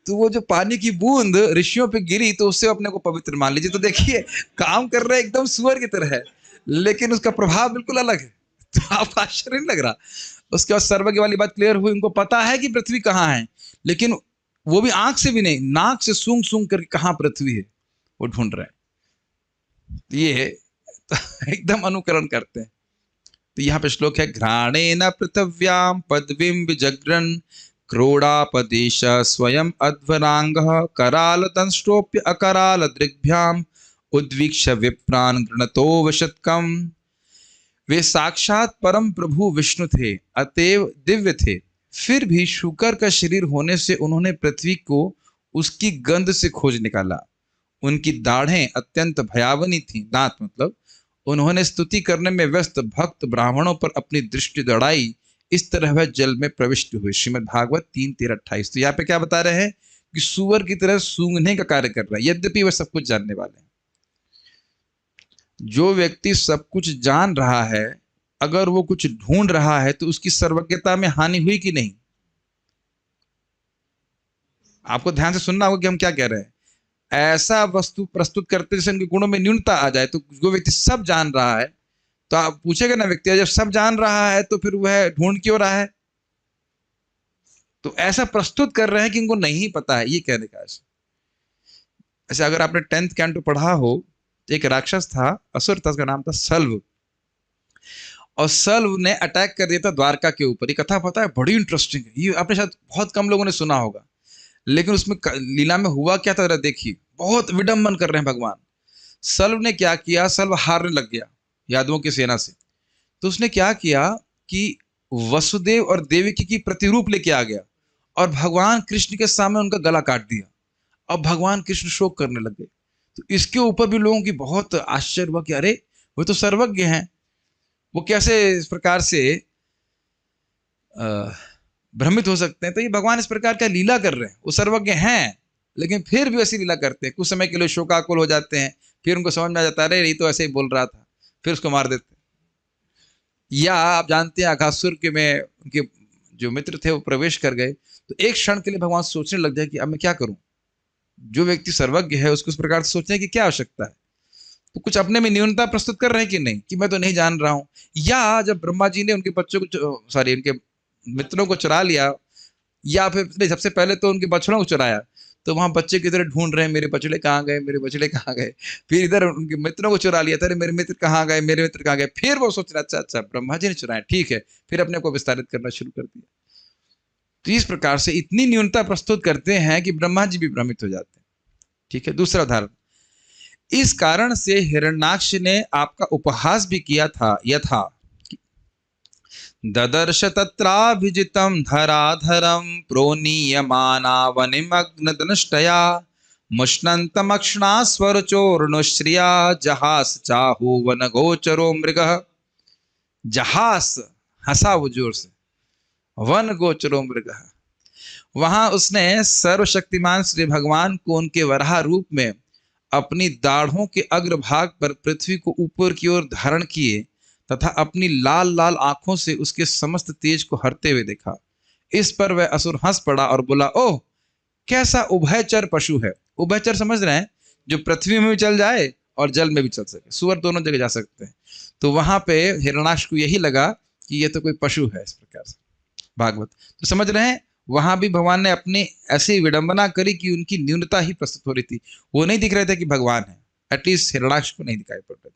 तो वो जो पानी की बूंद ऋषियों पे गिरी तो उससे अपने को पवित्र मान लीजिए। तो देखिए, काम कर रहे एकदम सुअर की तरह है, लेकिन उसका प्रभाव बिल्कुल अलग है। तो आपको आश्चर्य नहीं लग रहा? उसके बाद सर्वज्ञ वाली बात क्लियर हुई। उनको पता है कि पृथ्वी कहाँ है, लेकिन वो भी आंख से भी नहीं, नाक से सूंघ सूंघ करके कहाँ पृथ्वी है वो ढूंढ रहे हैं। ये तो एकदम अनुकरण करते हैं। तो यहाँ पे श्लोक है, घ्राणेन पृथिव्याम पदवीं विजग्रन क्रोडापदेश स्वयं अध्वरांगः कराल दंष्टोप्य अकराल दृग्भ्याम उद्वीक्ष विप्रान गृणतो वशत्कम। वे साक्षात परम प्रभु विष्णु थे, अतएव दिव्य थे। फिर भी शुकर का शरीर होने से उन्होंने पृथ्वी को उसकी गंध से खोज निकाला। उनकी दाढ़ें अत्यंत भयावनी थी, दांत मतलब। उन्होंने स्तुति करने में व्यस्त भक्त ब्राह्मणों पर अपनी दृष्टि दौड़ाई, इस तरह वह जल में प्रविष्ट हुए। श्रीमद् भागवत 3:13-28। तो यहाँ पे क्या बता रहे हैं कि सुअर की तरह सूंघने का कार्य कर रहा है, यद्यपि वह सब कुछ जानने वाले हैं। जो व्यक्ति सब कुछ जान रहा है, अगर वो कुछ ढूंढ रहा है तो उसकी सर्वज्ञता में हानि हुई कि नहीं? आपको ध्यान से सुनना होगा कि हम क्या कह रहे हैं। ऐसा वस्तु प्रस्तुत करते जैसे उनके गुणों में न्यूनता आ जाए। तो जो व्यक्ति सब जान रहा है, तो आप पूछेगा ना व्यक्ति, जब सब जान रहा है तो फिर वह ढूंढ क्यों रहा है? तो ऐसा प्रस्तुत कर रहे हैं कि इनको नहीं पता है, ये कहने का। ऐसे अगर आपने 10th कैंटो पढ़ा हो, तो एक राक्षस था, असुर था, उसका नाम था सल्व। और सल्व ने अटैक कर दिया था द्वारका के ऊपर। ये कथा पता है, बड़ी इंटरेस्टिंग है। ये आपने शायद बहुत कम लोगों ने सुना होगा, लेकिन उसमें लीला में हुआ क्या था देखिए। बहुत विडंबन कर रहे हैं भगवान। सल्व ने क्या किया, सल्व हारने लग गया यादवों की सेना से। तो उसने क्या किया कि वसुदेव और देवकी की प्रतिरूप लेके आ गया और भगवान कृष्ण के सामने उनका गला काट दिया। अब भगवान कृष्ण शोक करने लग गए। तो इसके ऊपर भी लोगों की बहुत आश्चर्य हुआ कि अरे, वो तो सर्वज्ञ हैं, वो कैसे इस प्रकार से भ्रमित हो सकते हैं? तो ये भगवान इस प्रकार का लीला कर रहे हैं। वो सर्वज्ञ हैं, लेकिन फिर भी ऐसी लीला करते हैं। कुछ समय के लिए शोकाकुल हो जाते हैं, फिर उनको समझ में आ जाता है अरे ये तो ऐसे ही बोल रहा था, फिर उसको मार देते हैं। या आप जानते हैं, अघासुर के में उनके जो मित्र थे वो प्रवेश कर गए। तो एक क्षण के लिए भगवान सोचने लग जाए कि अब मैं क्या करूं। जो व्यक्ति सर्वज्ञ है उसको इस प्रकार से सोचने की क्या आवश्यकता है? तो कुछ अपने में न्यूनता प्रस्तुत कर रहे हैं कि नहीं, कि मैं तो नहीं जान रहा हूं। या जब ब्रह्मा जी ने उनके बच्चों को, सॉरी, उनके मित्रों को चुरा लिया, या फिर सबसे पहले तो उनके बछड़ों को चुराया, तो वहां बच्चे की तरह ढूंढ रहे हैं, मेरे बछड़े कहाँ गए, मेरे बछड़े कहाँ गए। फिर इधर उनके मित्रों को चुरा लिया था, मेरे मित्र कहाँ गए, मेरे मित्र कहाँ गए। फिर वो सोच रहे अच्छा अच्छा ब्रह्मा जी ने चुराया, ठीक है। फिर अपने को विस्तारित करना शुरू कर दिया। तो इस प्रकार से इतनी न्यूनता प्रस्तुत करते हैं कि ब्रह्मा जी भी भ्रमित हो जाते हैं। ठीक है, दूसरा उदाहरण। इस कारण से हिरण्याक्ष ने आपका उपहास भी किया था। यथा ददर्श तत्राभिजितं धराधरं प्रोनीयमानावनिमग्नदनष्टया मुष्णन्तमक्षणा स्वरचोर्णुश्रिया जहास चाहु वनगोचरो मृगः। जहास, हंसा वो जोर से, वन गोचरो मृगः। वहां उसने सर्वशक्तिमान श्री भगवान को उनके वराह रूप में अपनी दाढ़ों के अग्रभाग पर पृथ्वी को ऊपर की ओर धारण किए तथा अपनी लाल लाल आंखों से उसके समस्त तेज को हरते हुए देखा। इस पर वह असुर हंस पड़ा और बोला, ओह, कैसा उभयचर पशु है। उभयचर समझ रहे हैं, जो पृथ्वी में भी चल जाए और जल में भी चल सके, सुअर दोनों जगह जा सकते हैं। तो वहां पे हिरण्याक्ष को यही लगा कि ये तो कोई पशु है। इस प्रकार से भागवत तो समझ रहे हैं, वहां भी भगवान ने अपनी ऐसी विडंबना करी कि उनकी न्यूनता ही प्रस्तुत हो रही थी। वो नहीं दिख रहे थे कि भगवान है, एटलीस्ट हिरण्याक्ष को नहीं दिखाई पड़ रहे।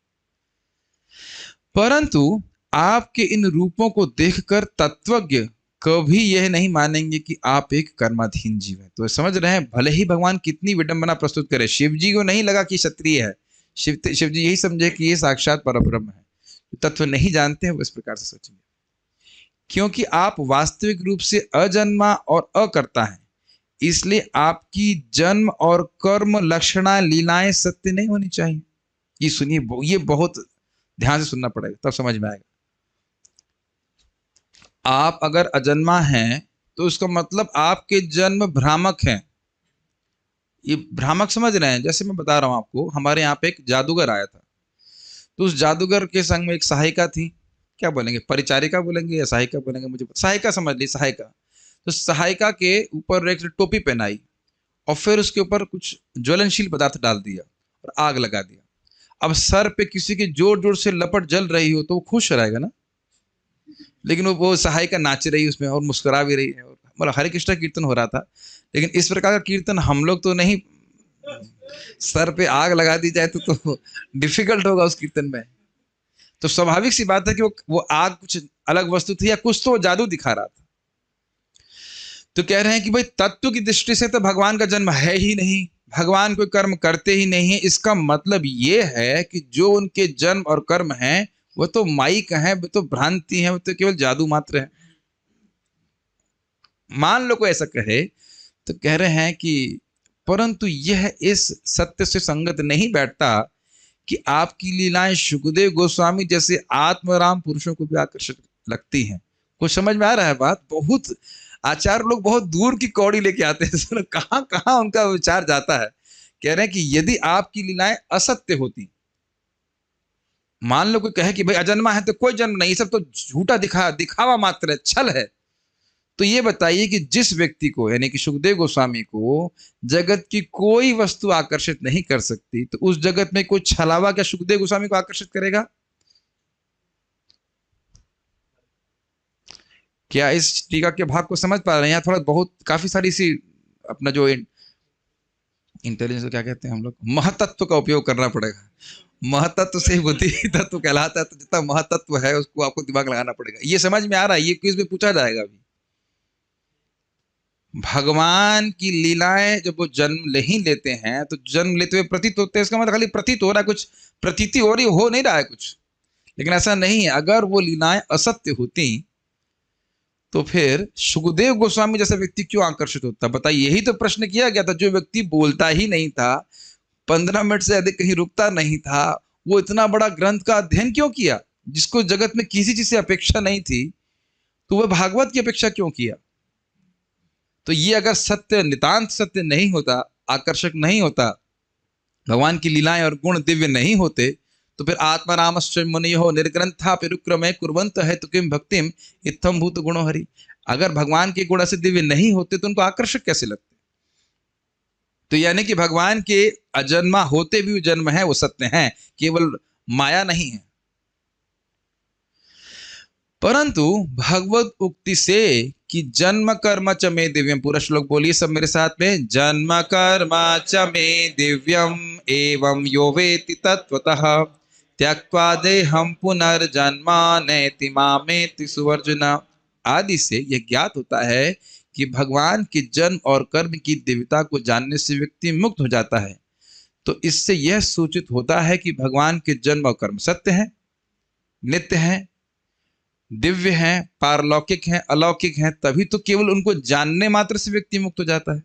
परंतु आपके इन रूपों को देखकर तत्वज्ञ कभी यह नहीं मानेंगे कि आप एक कर्माधीन जीव है। तो समझ रहे हैं, भले ही भगवान कितनी विडंबना प्रस्तुत करे, शिव जी को नहीं लगा कि क्षत्रिय है, शिव जी यही समझे कि ये साक्षात परब्रह्म है। तत्व नहीं जानते हैं वो इस प्रकार से सोचेंगे, क्योंकि आप वास्तविक रूप से अजन्मा और अकर्ता हैं, इसलिए आपकी जन्म और कर्म लक्षणा लीलाएं सत्य नहीं होनी चाहिए। ये सुनिए, ये बहुत ध्यान से सुनना पड़ेगा, तब समझ में आएगा। आप अगर अजन्मा हैं तो उसका मतलब आपके जन्म भ्रामक हैं। ये भ्रामक समझ रहे हैं? जैसे मैं बता रहा हूं आपको, हमारे यहाँ पे एक जादूगर आया था, तो उस जादूगर के संग में एक सहायिका थी। क्या बोलेंगे, परिचारिका बोलेंगे या सहायिका बोलेंगे, मुझे सहायिका समझ ली, सहायिका। तो सहायिका के ऊपर एक टोपी पहनाई और फिर उसके ऊपर कुछ ज्वलनशील पदार्थ डाल दिया और आग लगा दिया। अब सर पे किसी की जोर जोर से लपट जल रही हो तो वो खुश रहेगा ना, लेकिन वो सहायिका नाच रही उसमें और मुस्कुरा भी रही है, और मतलब हरे कृष्ण कीर्तन हो रहा था। लेकिन इस प्रकार का कीर्तन हम लोग तो नहीं, सर पे आग लगा दी जाए तो डिफिकल्ट होगा उस कीर्तन में। तो स्वाभाविक सी बात है कि वो आग कुछ अलग वस्तु थी या कुछ तो जादू दिखा रहा था। तो कह रहे हैं कि भाई तत्व की दृष्टि से तो भगवान का जन्म है ही नहीं, भगवान कोई कर्म करते ही नहीं है। इसका मतलब ये है कि जो उनके जन्म और कर्म हैं वो तो माइक हैं, वो तो भ्रांति हैं, वो तो केवल जादू मात्र है। मान लो कोई ऐसा कहे तो कह रहे हैं कि परंतु यह इस सत्य से संगत नहीं बैठता कि आपकी लीलाएं सुखदेव गोस्वामी जैसे आत्मराम पुरुषों को भी आकर्षक लगती हैं। कुछ समझ में आ रहा है बात? बहुत आचार्य लोग बहुत दूर की कौड़ी लेके आते हैं, कहां कहां उनका विचार जाता है। कह रहे हैं कि यदि आपकी लीलाएं असत्य होती, मान लो कोई कहे कि भाई अजन्मा है तो कोई जन्म नहीं, सब तो झूठा दिखावा मात्र है, छल है, तो ये बताइए कि जिस व्यक्ति को, यानी कि सुखदेव गोस्वामी को जगत की कोई वस्तु आकर्षित नहीं कर सकती, तो उस जगत में कोई छलावा क्या सुखदेव गोस्वामी को आकर्षित करेगा? क्या इस टीका के भाग को समझ पा रहे हैं? यहाँ थोड़ा बहुत काफी सारी सी अपना जो इंटेलिजेंस क्या कहते हैं हम लोग, महतत्व का उपयोग करना पड़ेगा। महतत्व से बुद्धि तत्व कहलाता है, तो जितना महतत्व है उसको आपको दिमाग लगाना पड़ेगा। ये समझ में आ रहा है? ये क्विज में पूछा जाएगा अभी। भगवान की लीलाएं जब वो जन्म नहीं लेते हैं तो जन्म लेते हुए प्रतीत होते हैं, इसका मतलब खाली प्रतीत हो रहा है, कुछ प्रतीति हो रही, हो नहीं रहा है कुछ। लेकिन ऐसा नहीं है, अगर वो लीलाएं असत्य होती तो फिर सुखदेव गोस्वामी जैसा व्यक्ति क्यों आकर्षित होता? बताइए, यही तो प्रश्न किया गया था। जो व्यक्ति बोलता ही नहीं था, 15 मिनट से अधिक कहीं रुकता नहीं था, वो इतना बड़ा ग्रंथ का अध्ययन क्यों किया? जिसको जगत में किसी चीज से अपेक्षा नहीं थी, तो वह भागवत की अपेक्षा क्यों किया? तो ये अगर सत्य, नितांत सत्य नहीं होता, आकर्षक नहीं होता, भगवान की लीलाएं और गुण दिव्य नहीं होते, तो फिर आत्मारामश्च मुनियो निर्ग्रंथा पिरुक्रमे कुर्वन्त है तो किम भक्तिम इत्थम भूत गुणो हरि। अगर भगवान के गुण से दिव्य नहीं होते तो उनको आकर्षक कैसे लगते? तो यानी कि भगवान के अजन्मा होते भी जन्म है, वो सत्य है, केवल माया नहीं है। परंतु भगवत उक्ति से कि जन्म कर्म च मे दिव्यम, पूरा श्लोक बोलिए सब मेरे साथ में, जन्म कर्म च मे दिव्यम एवं यो वेति तत्वतः त्यक्त्वा देहं पुनर्जन्मा नैति मामेति सुवर्जुन। आदि से यह ज्ञात होता है कि भगवान के जन्म और कर्म की दिव्यता को जानने से व्यक्ति मुक्त हो जाता है। तो इससे यह सूचित होता है कि भगवान के जन्म और कर्म सत्य हैं, नित्य हैं, दिव्य हैं, पारलौकिक हैं, अलौकिक हैं, तभी तो केवल उनको जानने मात्र से व्यक्ति मुक्त हो जाता है।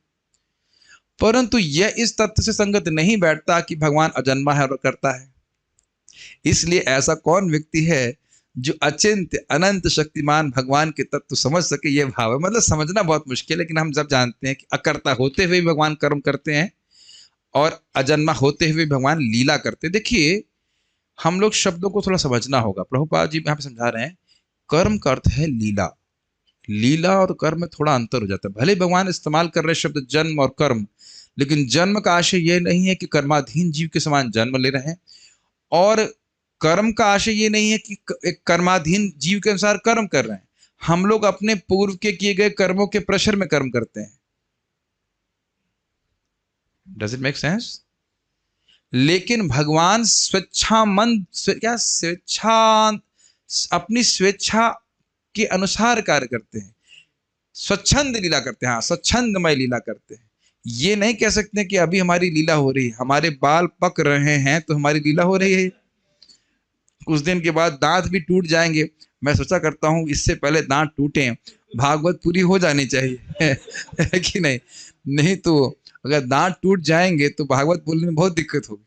परंतु यह इस तथ्य से संगत नहीं बैठता कि भगवान अजन्मा है और करता है। इसलिए ऐसा कौन व्यक्ति है जो अचिंत्य अनंत शक्तिमान भगवान के तत्व समझ सके? यह भाव है। मतलब समझना बहुत मुश्किल है, लेकिन हम सब जानते हैं कि अकर्ता होते हुए भगवान कर्म करते हैं और अजन्मा होते हुए भगवान लीला करते हैं। देखिए, हम लोग शब्दों को थोड़ा समझना होगा। प्रभुपाद जी यहाँ पे समझा रहे हैं कर्म का अर्थ है लीला। लीला और कर्म में थोड़ा अंतर हो जाता है। भले भगवान इस्तेमाल कर रहे शब्द जन्म और कर्म, लेकिन जन्म का आशय यह नहीं है कि कर्माधीन जीव के समान जन्म ले रहे हैं, और कर्म का आशय ये नहीं है कि एक कर्माधीन जीव के अनुसार कर्म कर रहे हैं। हम लोग अपने पूर्व के किए गए कर्मों के प्रेशर में कर्म करते हैं। Does it make sense? लेकिन भगवान अपनी स्वेच्छा के अनुसार कार्य करते हैं, स्वच्छंद लीला करते हैं। हाँ, स्वच्छंदमय लीला करते हैं। ये नहीं कह सकते कि अभी हमारी लीला हो रही है, हमारे बाल पक रहे हैं तो हमारी लीला हो रही है। कुछ दिन के बाद दांत भी टूट जाएंगे। मैं सोचा करता हूं इससे पहले दांत टूटे भागवत पूरी हो जानी चाहिए है कि नहीं? नहीं तो अगर दांत टूट जाएंगे तो भागवत बोलने में बहुत दिक्कत होगी।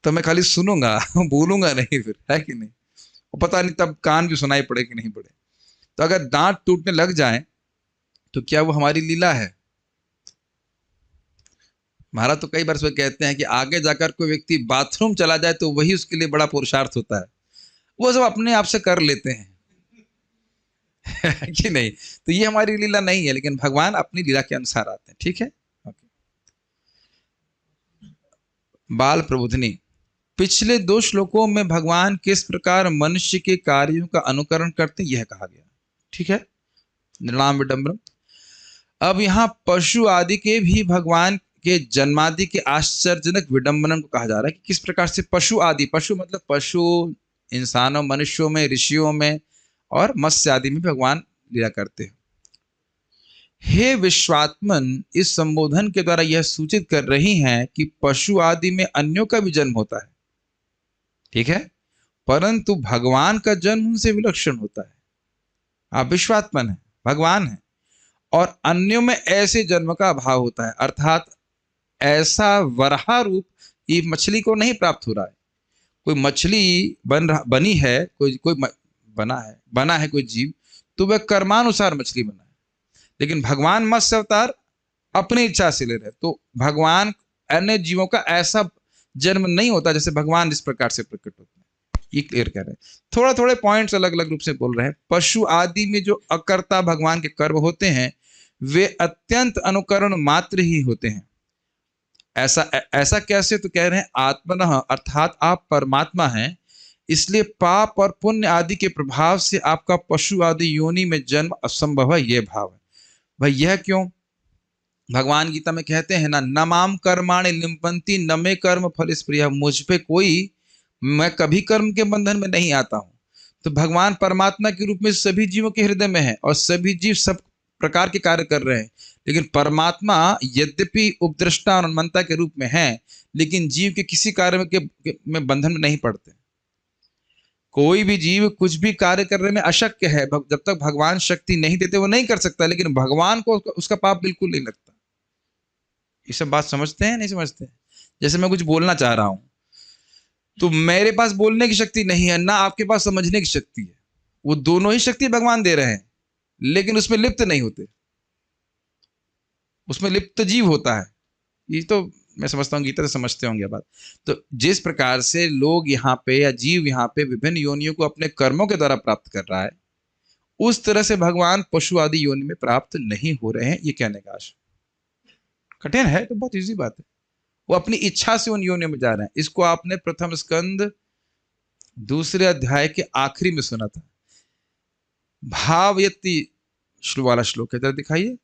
तो मैं खाली सुनूंगा बोलूंगा नहीं फिर, है कि नहीं? और पता नहीं तब कान भी सुनाई पड़े कि नहीं पड़े। तो अगर दांत टूटने लग जाए तो क्या वो हमारी लीला है? महाराज तो कई बार से कहते हैं कि आगे जाकर कोई व्यक्ति बाथरूम चला जाए तो वही उसके लिए बड़ा पुरुषार्थ होता है। वो सब अपने आप से कर लेते हैं कि नहीं? तो ये हमारी लीला नहीं है, लेकिन भगवान अपनी लीला के अनुसार आते हैं। ठीक है? बाल प्रबोधिनी। पिछले 2 श्लोकों में भगवान किस प्रकार मनुष्य के कार्यों का अनुकरण करते हैं यह कहा गया। ठीक है? निर्णाम विडंबनम। अब यहाँ पशु आदि के भी भगवान के जन्मादि के आश्चर्यजनक विडंबनन को कहा जा रहा है कि किस प्रकार से पशु आदि, पशु मतलब पशु, इंसानों, मनुष्यों में, ऋषियों में और मत्स्य आदि में भगवान लीला करते हैं। हे विश्वात्मन, इस संबोधन के द्वारा यह सूचित कर रही हैं कि पशु आदि में अन्यों का भी जन्म होता है। ठीक है? परंतु भगवान का जन्म उनसे विलक्षण होता है। आप विश्वात्मन है, भगवान है, और अन्यों में ऐसे जन्म का अभाव होता है। अर्थात ऐसा वराह रूप ये मछली को नहीं प्राप्त हो रहा है। कोई मछली बनी है, कोई बना है कोई जीव, तो वह कर्मानुसार मछली बना है। लेकिन भगवान मत्स्य अवतार अपनी इच्छा से ले रहे। तो भगवान अन्य जीवों का ऐसा जन्म नहीं होता जैसे भगवान इस प्रकार से प्रकट होते हैं। ये क्लियर कर रहे हैं। थोड़ा थोड़े पॉइंट्स अलग अलग रूप से बोल रहे हैं। पशु आदि में जो अकर्ता भगवान के कर्म होते हैं वे अत्यंत अनुकरण मात्र ही होते हैं। ऐसा कैसे? तो कह रहे हैं आत्मनः, अर्थात आप परमात्मा हैं, इसलिए पाप और पुण्य आदि के प्रभाव से आपका पशु आदि योनि में जन्म असंभव है, यह भाव है। भाई यह क्यों? भगवान गीता में कहते हैं ना, न माम कर्माणि लिम्पन्ति न मे कर्म फल स्पृहा। मुझ पे कोई, मैं कभी कर्म के बंधन में नहीं आता हूं। तो भगवान परमात्मा के रूप में सभी जीवों के हृदय में है और सभी जीव सब प्रकार के कार्य कर रहे हैं। लेकिन परमात्मा यद्यपि उपद्रष्टा और अनंता के रूप में है, लेकिन जीव के किसी कार्य में बंधन में नहीं पड़ते। कोई भी जीव कुछ भी कार्य करने में अशक्य है। जब तक भगवान शक्ति नहीं देते वो नहीं कर सकता, लेकिन भगवान को उसका पाप बिल्कुल नहीं लगता। ये सब बात समझते हैं नहीं समझते? जैसे मैं कुछ बोलना चाह रहा हूं तो मेरे पास बोलने की शक्ति नहीं है, ना आपके पास समझने की शक्ति है। वो दोनों ही शक्ति भगवान दे रहे हैं, लेकिन उसमें लिप्त नहीं होते। उसमें लिप्त जीव होता है। ये तो मैं समझता हूँ गीता से समझते होंगे बात। तो जिस प्रकार से लोग यहाँ पे या जीव यहाँ पे विभिन्न योनियों को अपने कर्मों के द्वारा प्राप्त कर रहा है, उस तरह से भगवान पशु आदि योनि में प्राप्त नहीं हो रहे हैं। ये कहने का आशय कठिन है, तो बहुत इजी बात है। वो अपनी इच्छा से उन योनियों में जा रहे हैं। इसको आपने प्रथम स्कंद 2 अध्याय के आखिरी में सुना था। भावयति वाला श्लोक है, दिखाइए।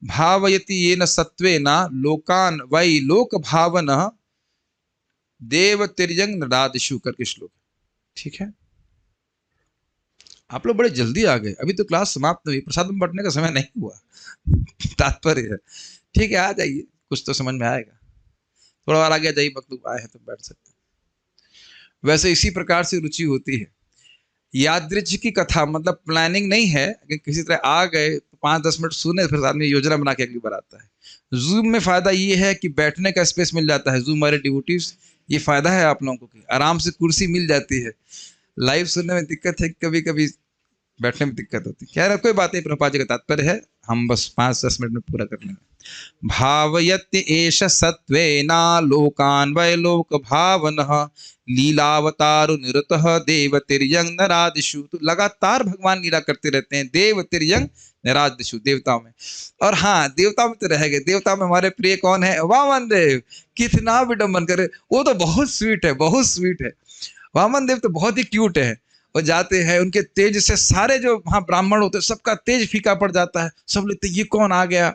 भावयति येन सत्वेन लोकान वै लोक भावन देव तिर्यंग नदादिषु करके श्लोक। ठीक है? आप लोग बड़े जल्दी आ गए, अभी तो क्लास समाप्त हुई, प्रसाद में बांटने का समय नहीं हुआ। तात्पर्य है। ठीक है, आ जाइए, कुछ तो समझ में आएगा। थोड़ा और आगे जाइए, वक्त आए हैं तो बैठ सकते हैं। वैसे इसी प्रकार से रुचि होती है। यादृच्छिक की कथा मतलब प्लानिंग नहीं है, अगर किसी तरह आ गए तो 5-10 मिनट सुने, फिर आदमी योजना बना के अगली बार आता है। जूम में फायदा ये है कि बैठने का स्पेस मिल जाता है। जूम वाले डिवोटीज, ये फायदा है आप लोगों को कि आराम से कुर्सी मिल जाती है। लाइव सुनने में दिक्कत है, कभी कभी बैठने में दिक्कत होती है। खैर कोई बात नहीं, प्रभुपाद जी का तात्पर्य है, हम बस 5-10 मिनट में पूरा कर लेंगे। भावयत्य एष सत्वेना लोकान वै लोक भावनः लीलावतारु निरतः देव तिर्यंग नरादिषु। तो लगातार भगवान लीला करते रहते हैं देव तिर्यंग नरादिषु, देवताओं में। और हाँ, देवताओं में तो रह गए, देवताओं में हमारे प्रिय कौन है? वामन देव। कितना विडंबन करे, वो तो बहुत स्वीट है, बहुत स्वीट है। वामन देव तो बहुत ही क्यूट है। वो जाते हैं, उनके तेज से सारे जो वहां ब्राह्मण होते हैं सबका तेज फीका पड़ जाता है। सब लेते ये कौन आ गया।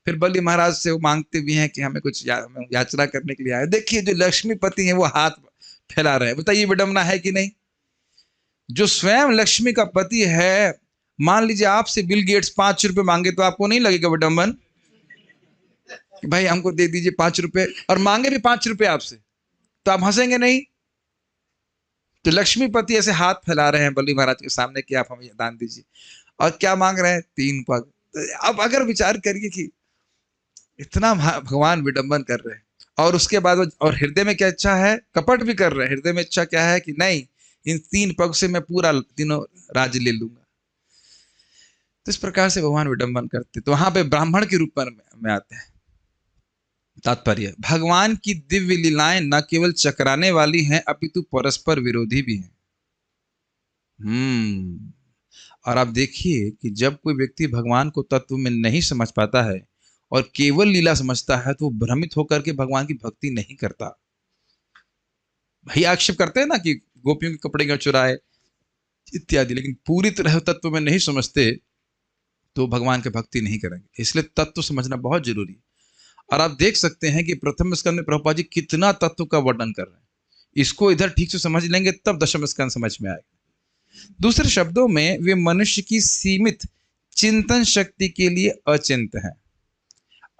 फिर बलि महाराज से वो मांगते भी हैं कि हमें कुछ याचना करने के लिए आए। देखिए जो लक्ष्मीपति हैं वो हाथ फैला रहे हैं। बताइए विडंबना है कि नहीं? जो स्वयं लक्ष्मी का पति है, मान लीजिए आपसे बिल गेट्स 5 रुपए मांगे तो आपको नहीं लगेगा विडंबन? भाई हमको दे दीजिए 5 रुपए, और मांगे भी 5 रुपए आपसे, तो आप हंसेंगे नहीं? तो लक्ष्मीपति ऐसे हाथ फैला रहे हैं बलि महाराज के सामने कि आप हमें दान दीजिए। और क्या मांग रहे हैं? 3 पग। तो अब अगर विचार करिए कि इतना भगवान विडंबन कर रहे हैं, और उसके बाद और हृदय में क्या इच्छा है? कपट भी कर रहे हैं। हृदय में इच्छा क्या है कि नहीं, इन 3 पग से मैं पूरा तीनों राज्य ले लूंगा। तो इस प्रकार से भगवान विडंबन करते। तो वहां पे ब्राह्मण के रूप में आते हैं। तात्पर्य, भगवान की दिव्य लीलाएं न केवल चकराने वाली हैं अपितु परस्पर विरोधी भी हैं। और आप देखिए कि जब कोई व्यक्ति भगवान को तत्व में नहीं समझ पाता है और केवल लीला समझता है तो वो भ्रमित होकर के भगवान की भक्ति नहीं करता। भाई आक्षेप करते हैं ना कि गोपियों के कपड़े क्यों चुराए इत्यादि, लेकिन पूरी तरह तत्व में नहीं समझते तो भगवान की भक्ति नहीं करेंगे। इसलिए तत्व समझना बहुत जरूरी है। और आप देख सकते हैं कि प्रथम स्कंद में प्रभुपाद जी कितना तत्व का वर्णन कर रहे हैं। इसको इधर ठीक से समझ लेंगे तब दशम स्कंद समझ में आएगा। दूसरे शब्दों में वे मनुष्य की सीमित चिंतन शक्ति के लिए अचिंत है।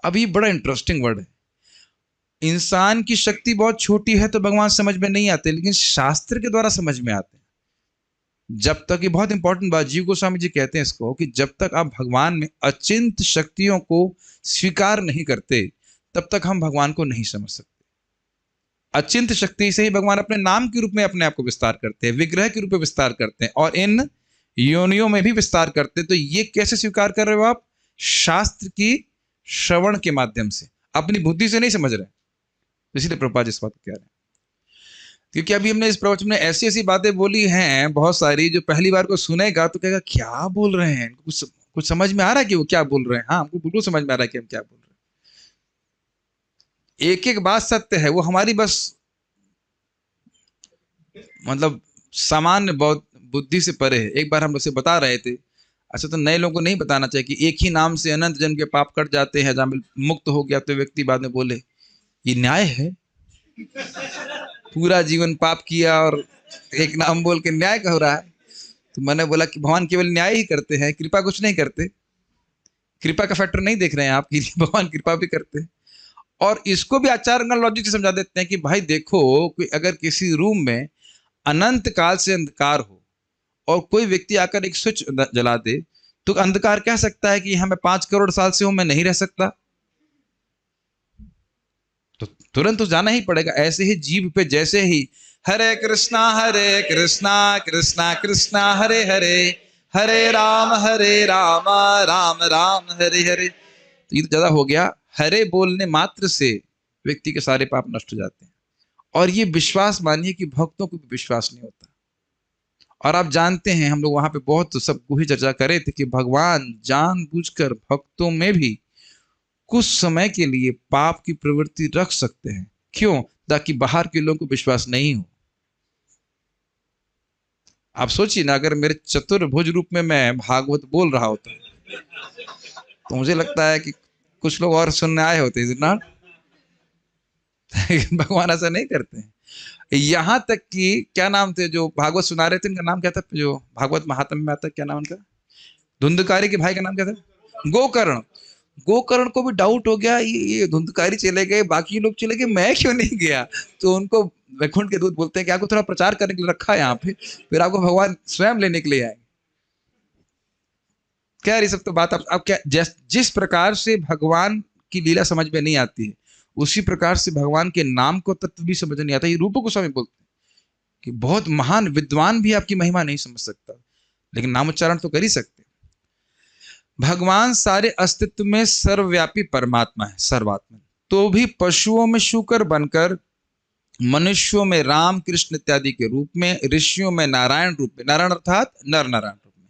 अब ये बड़ा इंटरेस्टिंग वर्ड है। इंसान की शक्ति बहुत छोटी है तो भगवान समझ में नहीं आते, लेकिन शास्त्र के द्वारा समझ में आते हैं। जब तक, ये बहुत इंपॉर्टेंट बात जीव गोस्वामी जी कहते हैं इसको, कि जब तक आप भगवान में अचिंत शक्तियों को स्वीकार नहीं करते तब तक हम भगवान को नहीं समझ सकते। अचिंत शक्ति से ही भगवान अपने नाम के रूप में अपने आप को विस्तार करते हैं, विग्रह के रूप में विस्तार करते हैं, और इन योनियों में भी विस्तार करते हैं। तो ये कैसे स्वीकार कर रहे हो आप? शास्त्र की श्रवण के माध्यम से, अपनी बुद्धि से नहीं समझ रहे। इसलिए प्रभुपाद इस बात को कह रहे हैं, क्योंकि अभी हमने इस प्रवचन में ऐसी ऐसी बातें बोली हैं बहुत सारी, जो पहली बार को सुनेगा तो कहेगा क्या बोल रहे हैं, कुछ समझ में आ रहा है कि वो क्या बोल रहे हैं? हाँ, हमको बिल्कुल समझ में आ रहा है कि हम क्या बोल रहे हैं। एक एक बात सत्य है, वो हमारी बस मतलब सामान्य बुद्धि से परे है। एक बार हम लोग से बता रहे थे, अच्छा तो नए लोगों को नहीं बताना चाहिए कि एक ही नाम से अनंत जन्म के पाप कट जाते हैं, जहां मुक्त हो गया तो व्यक्ति बाद में बोले ये न्याय है? पूरा जीवन पाप किया और एक नाम बोल के न्याय कह रहा है। तो मैंने बोला कि भगवान केवल न्याय ही करते हैं, कृपा कुछ नहीं करते। कृपा का फैक्टर नहीं देख रहे हैं आप कि भगवान कृपा भी करते हैं। और इसको भी आचार लॉजिक से समझा देते हैं कि भाई देखो, कोई अगर किसी रूम में अनंत काल से अंधकार हो और कोई व्यक्ति आकर एक स्विच जला दे, तो अंधकार कह सकता है कि यहां मैं 5 करोड़ साल से हूं, मैं नहीं रह सकता? तो तुरंत तो जाना ही पड़ेगा। ऐसे ही जीव पे जैसे ही हरे कृष्णा कृष्णा कृष्णा हरे हरे, हरे राम राम राम हरे हरे, तो ये तो ज्यादा हो गया। हरे बोलने मात्र से व्यक्ति के सारे पाप नष्ट हो जाते हैं। और ये विश्वास मानिए कि भक्तों को भी विश्वास नहीं होता। और आप जानते हैं, हम लोग वहां पे बहुत सब ही चर्चा करे थे कि भगवान जानबूझकर भक्तों में भी कुछ समय के लिए पाप की प्रवृत्ति रख सकते हैं। क्यों? ताकि बाहर के लोगों को विश्वास नहीं हो। आप सोचिए ना, अगर मेरे चतुर्भुज रूप में मैं भागवत बोल रहा होता तो मुझे लगता है कि कुछ लोग और सुनने आए होते हैं ना। भगवान ऐसा नहीं करते हैं। यहां तक कि क्या नाम थे जो भागवत सुना रहे थे, उनका नाम क्या था जो भागवत महात्म्य में आता है, क्या नाम उनका? धुंधकारी के भाई का नाम क्या था? गोकर्ण। गोकर्ण को भी डाउट हो गया, ये धुंधकारी चले गए, बाकी लोग चले गए, मैं क्यों नहीं गया? तो उनको वैकुंठ के दूत बोलते हैं कि आपको थोड़ा प्रचार करने के लिए रखा है यहाँ पे, फिर आपको भगवान स्वयं लेने के लिए आएंगे। क्या ये सब तो बात आप क्या, जिस प्रकार से भगवान की लीला समझ में नहीं आती है, उसी प्रकार से भगवान के नाम को तत्व भी समझ नहीं आता। ये रूप गोस्वामी बोलते हैं कि बहुत महान विद्वान भी आपकी महिमा नहीं समझ सकता। लेकिन नामोच्चारण तो कर ही सकते। भगवान सारे अस्तित्व में सर्वव्यापी परमात्मा है, सर्वात्मा, तो भी पशुओं में शूकर बनकर, मनुष्यों में राम कृष्ण इत्यादि के रूप में, ऋषियों में नारायण रूप में, नारायण अर्थात नर नारायण रूप में,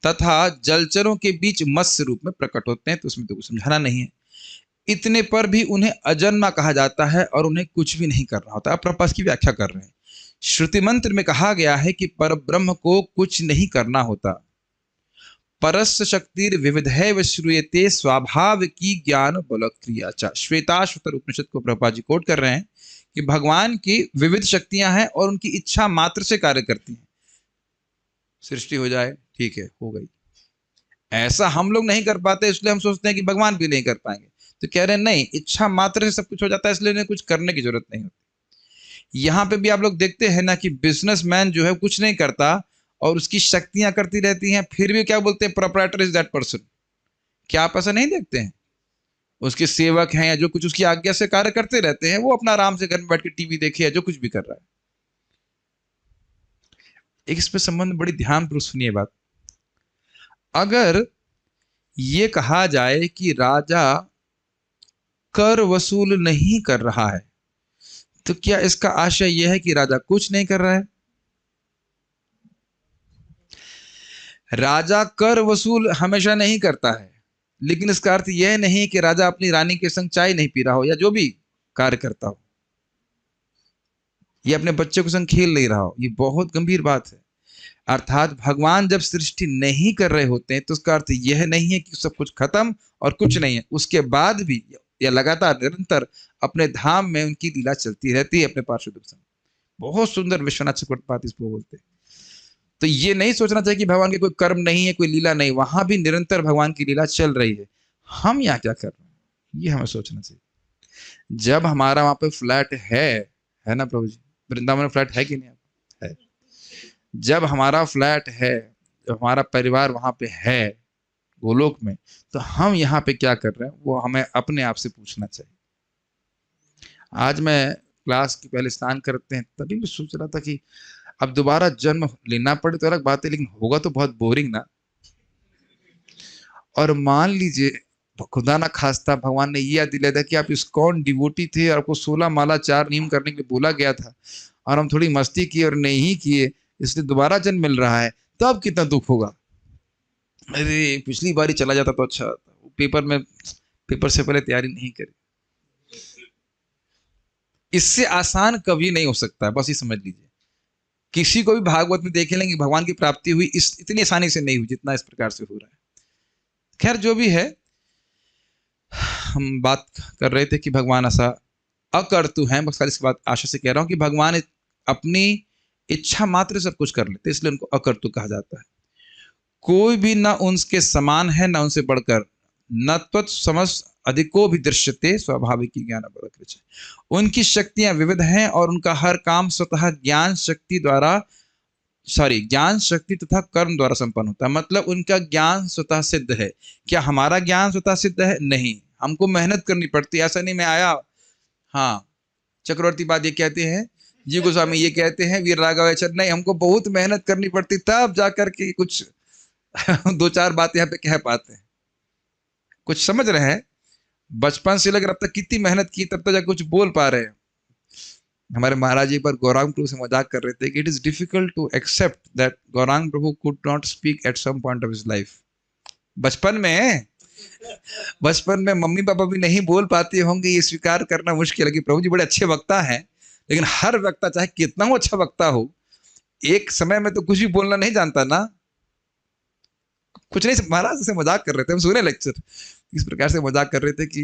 तथा जलचरों के बीच मत्स्य रूप में प्रकट होते हैं। तो उसमें तो कुछ समझाना नहीं है। इतने पर भी उन्हें अजन्मा कहा जाता है और उन्हें कुछ भी नहीं कर रहा होता। अब प्रपंच की व्याख्या कर रहे हैं। श्रुति मंत्र में कहा गया है कि परब्रह्म को कुछ नहीं करना होता। परस्य शक्तिर विविधैव श्रूयते स्वाभाविकी ज्ञान बल क्रिया च। श्वेताश्वतर उपनिषद को प्रभुपाद जी कोट कर रहे हैं कि भगवान की विविध शक्तियां हैं और उनकी इच्छा मात्र से कार्य करती हैं। सृष्टि हो जाए, ठीक है, हो गई। ऐसा हम लोग नहीं कर पाते, इसलिए हम सोचते हैं कि भगवान भी नहीं कर पाएंगे। तो कह रहे हैं नहीं, इच्छा मात्र से सब कुछ हो जाता है, इसलिए उन्हें कुछ करने की जरूरत नहीं होती। यहां पे भी आप लोग देखते हैं ना कि बिजनेसमैन जो है कुछ नहीं करता और उसकी शक्तियां करती रहती हैं, फिर भी क्या बोलते हैं, प्रोप्राइटर इज दैट पर्सन। क्या आप ऐसा नहीं देखते हैं? उसके सेवक हैं या जो कुछ उसकी आज्ञा से कार्य करते रहते हैं, वो अपना आराम से घर में बैठ के टीवी देखे या जो कुछ भी कर रहा है। एक इस पे संबंध बड़ी ध्यानपूर्वक सुनिए बात। अगर ये कहा जाए कि राजा कर वसूल नहीं कर रहा है, तो क्या इसका आशय यह है कि राजा कुछ नहीं कर रहा है? राजा कर वसूल हमेशा नहीं करता है, लेकिन इसका अर्थ यह नहीं कि राजा अपनी रानी के संग चाय नहीं पी रहा हो या जो भी कार्य करता हो, या अपने बच्चे के संग खेल नहीं रहा हो। ये बहुत गंभीर बात है। अर्थात भगवान जब सृष्टि नहीं कर रहे होते हैं तो उसका अर्थ यह नहीं है कि सब कुछ खत्म और कुछ नहीं है। उसके बाद भी या लगातार निरंतर अपने धाम में उनकी लीला चलती रहती है अपने पार्षदों के संग। बहुत सुंदर विश्वनाथ चक्रवर्ती इसको बोलते हैं। तो ये नहीं सोचना चाहिए कि भगवान के कोई कर्म नहीं है, कोई लीला नहीं, वहां भी निरंतर भगवान की लीला चल रही है। हम यहाँ क्या कर रहे हैं, ये हमें सोचना चाहिए। जब हमारा वहां पे फ्लैट है ना प्रभु जी, वृंदावन में फ्लैट है कि नहीं है? जब हमारा फ्लैट है, जब हमारा परिवार वहां पे है गोलोक में, तो हम यहाँ पे क्या कर रहे हैं वो हमें अपने आप से पूछना चाहिए। आज मैं क्लास के पहले स्नान करते हैं तभी मैं सोच रहा था कि अब दोबारा जन्म लेना पड़े तो अलग बात है, लेकिन होगा तो बहुत बोरिंग ना। और मान लीजिए खुदा ना खास्ता भगवान ने ये याद दिलाया था कि आप इस्कॉन डिवोटी थे और आपको 16 माला 4 नियम करने के लिए बोला गया था और हम थोड़ी मस्ती किए और नहीं किए, इसलिए दोबारा जन्म मिल रहा है, तो अब कितना दुख होगा। अरे पिछली बार ही चला जाता तो अच्छा था, पेपर से पहले तैयारी नहीं करी। इससे आसान कभी नहीं हो सकता है, बस ये समझ लीजिए। किसी को भी भागवत में देख लेंगे भगवान की प्राप्ति हुई इतनी आसानी से नहीं हुई जितना इस प्रकार से हो रहा है। खैर जो भी है, हम बात कर रहे थे कि भगवान ऐसा अकर्तु है। बस इसके बाद आशा से कह रहा हूं कि भगवान अपनी इच्छा मात्र सब कुछ कर लेते, इसलिए उनको अकर्तु कहा जाता है। कोई भी ना उनके समान है ना उनसे बढ़कर, न तत्समस अधिको भी दृश्यते स्वाभाविक ज्ञान बल। उनकी शक्तियां विविध हैं और उनका हर काम स्वतः ज्ञान शक्ति तथा कर्म द्वारा संपन्न होता है। मतलब उनका ज्ञान स्वतः सिद्ध है। क्या हमारा ज्ञान स्वतः सिद्ध है? नहीं, हमको मेहनत करनी पड़ती है। ऐसा नहीं मैं आया, हाँ चक्रवर्ती बात ये कहते हैं, जी गोस्वामी ये कहते हैं, वीर राघवेश्वर, नहीं, हमको बहुत मेहनत करनी पड़ती तब जाकर के कुछ 2-4 बातें यहाँ पे कह पाते हैं। कुछ समझ रहे हैं? बचपन से लेकर अब तक कितनी मेहनत की तब तक जाकर कुछ बोल पा रहे हैं। हमारे महाराज जी पर गौरांग प्रभु से मजाक कर रहे थे कि it is difficult to accept that Gaurang Prabhu could not speak at some point of his life. बचपन में मम्मी पापा भी नहीं बोल पाते होंगे, ये स्वीकार करना मुश्किल है कि प्रभु जी बड़े अच्छे वक्ता हैं, लेकिन हर वक्ता चाहे कितना वो अच्छा वक्ता हो, एक समय में तो कुछ भी बोलना नहीं जानता ना। कुछ नहीं, महाराज से मजाक कर रहे थे, हम सुने लेक्चर, इस प्रकार से मजाक कर रहे थे कि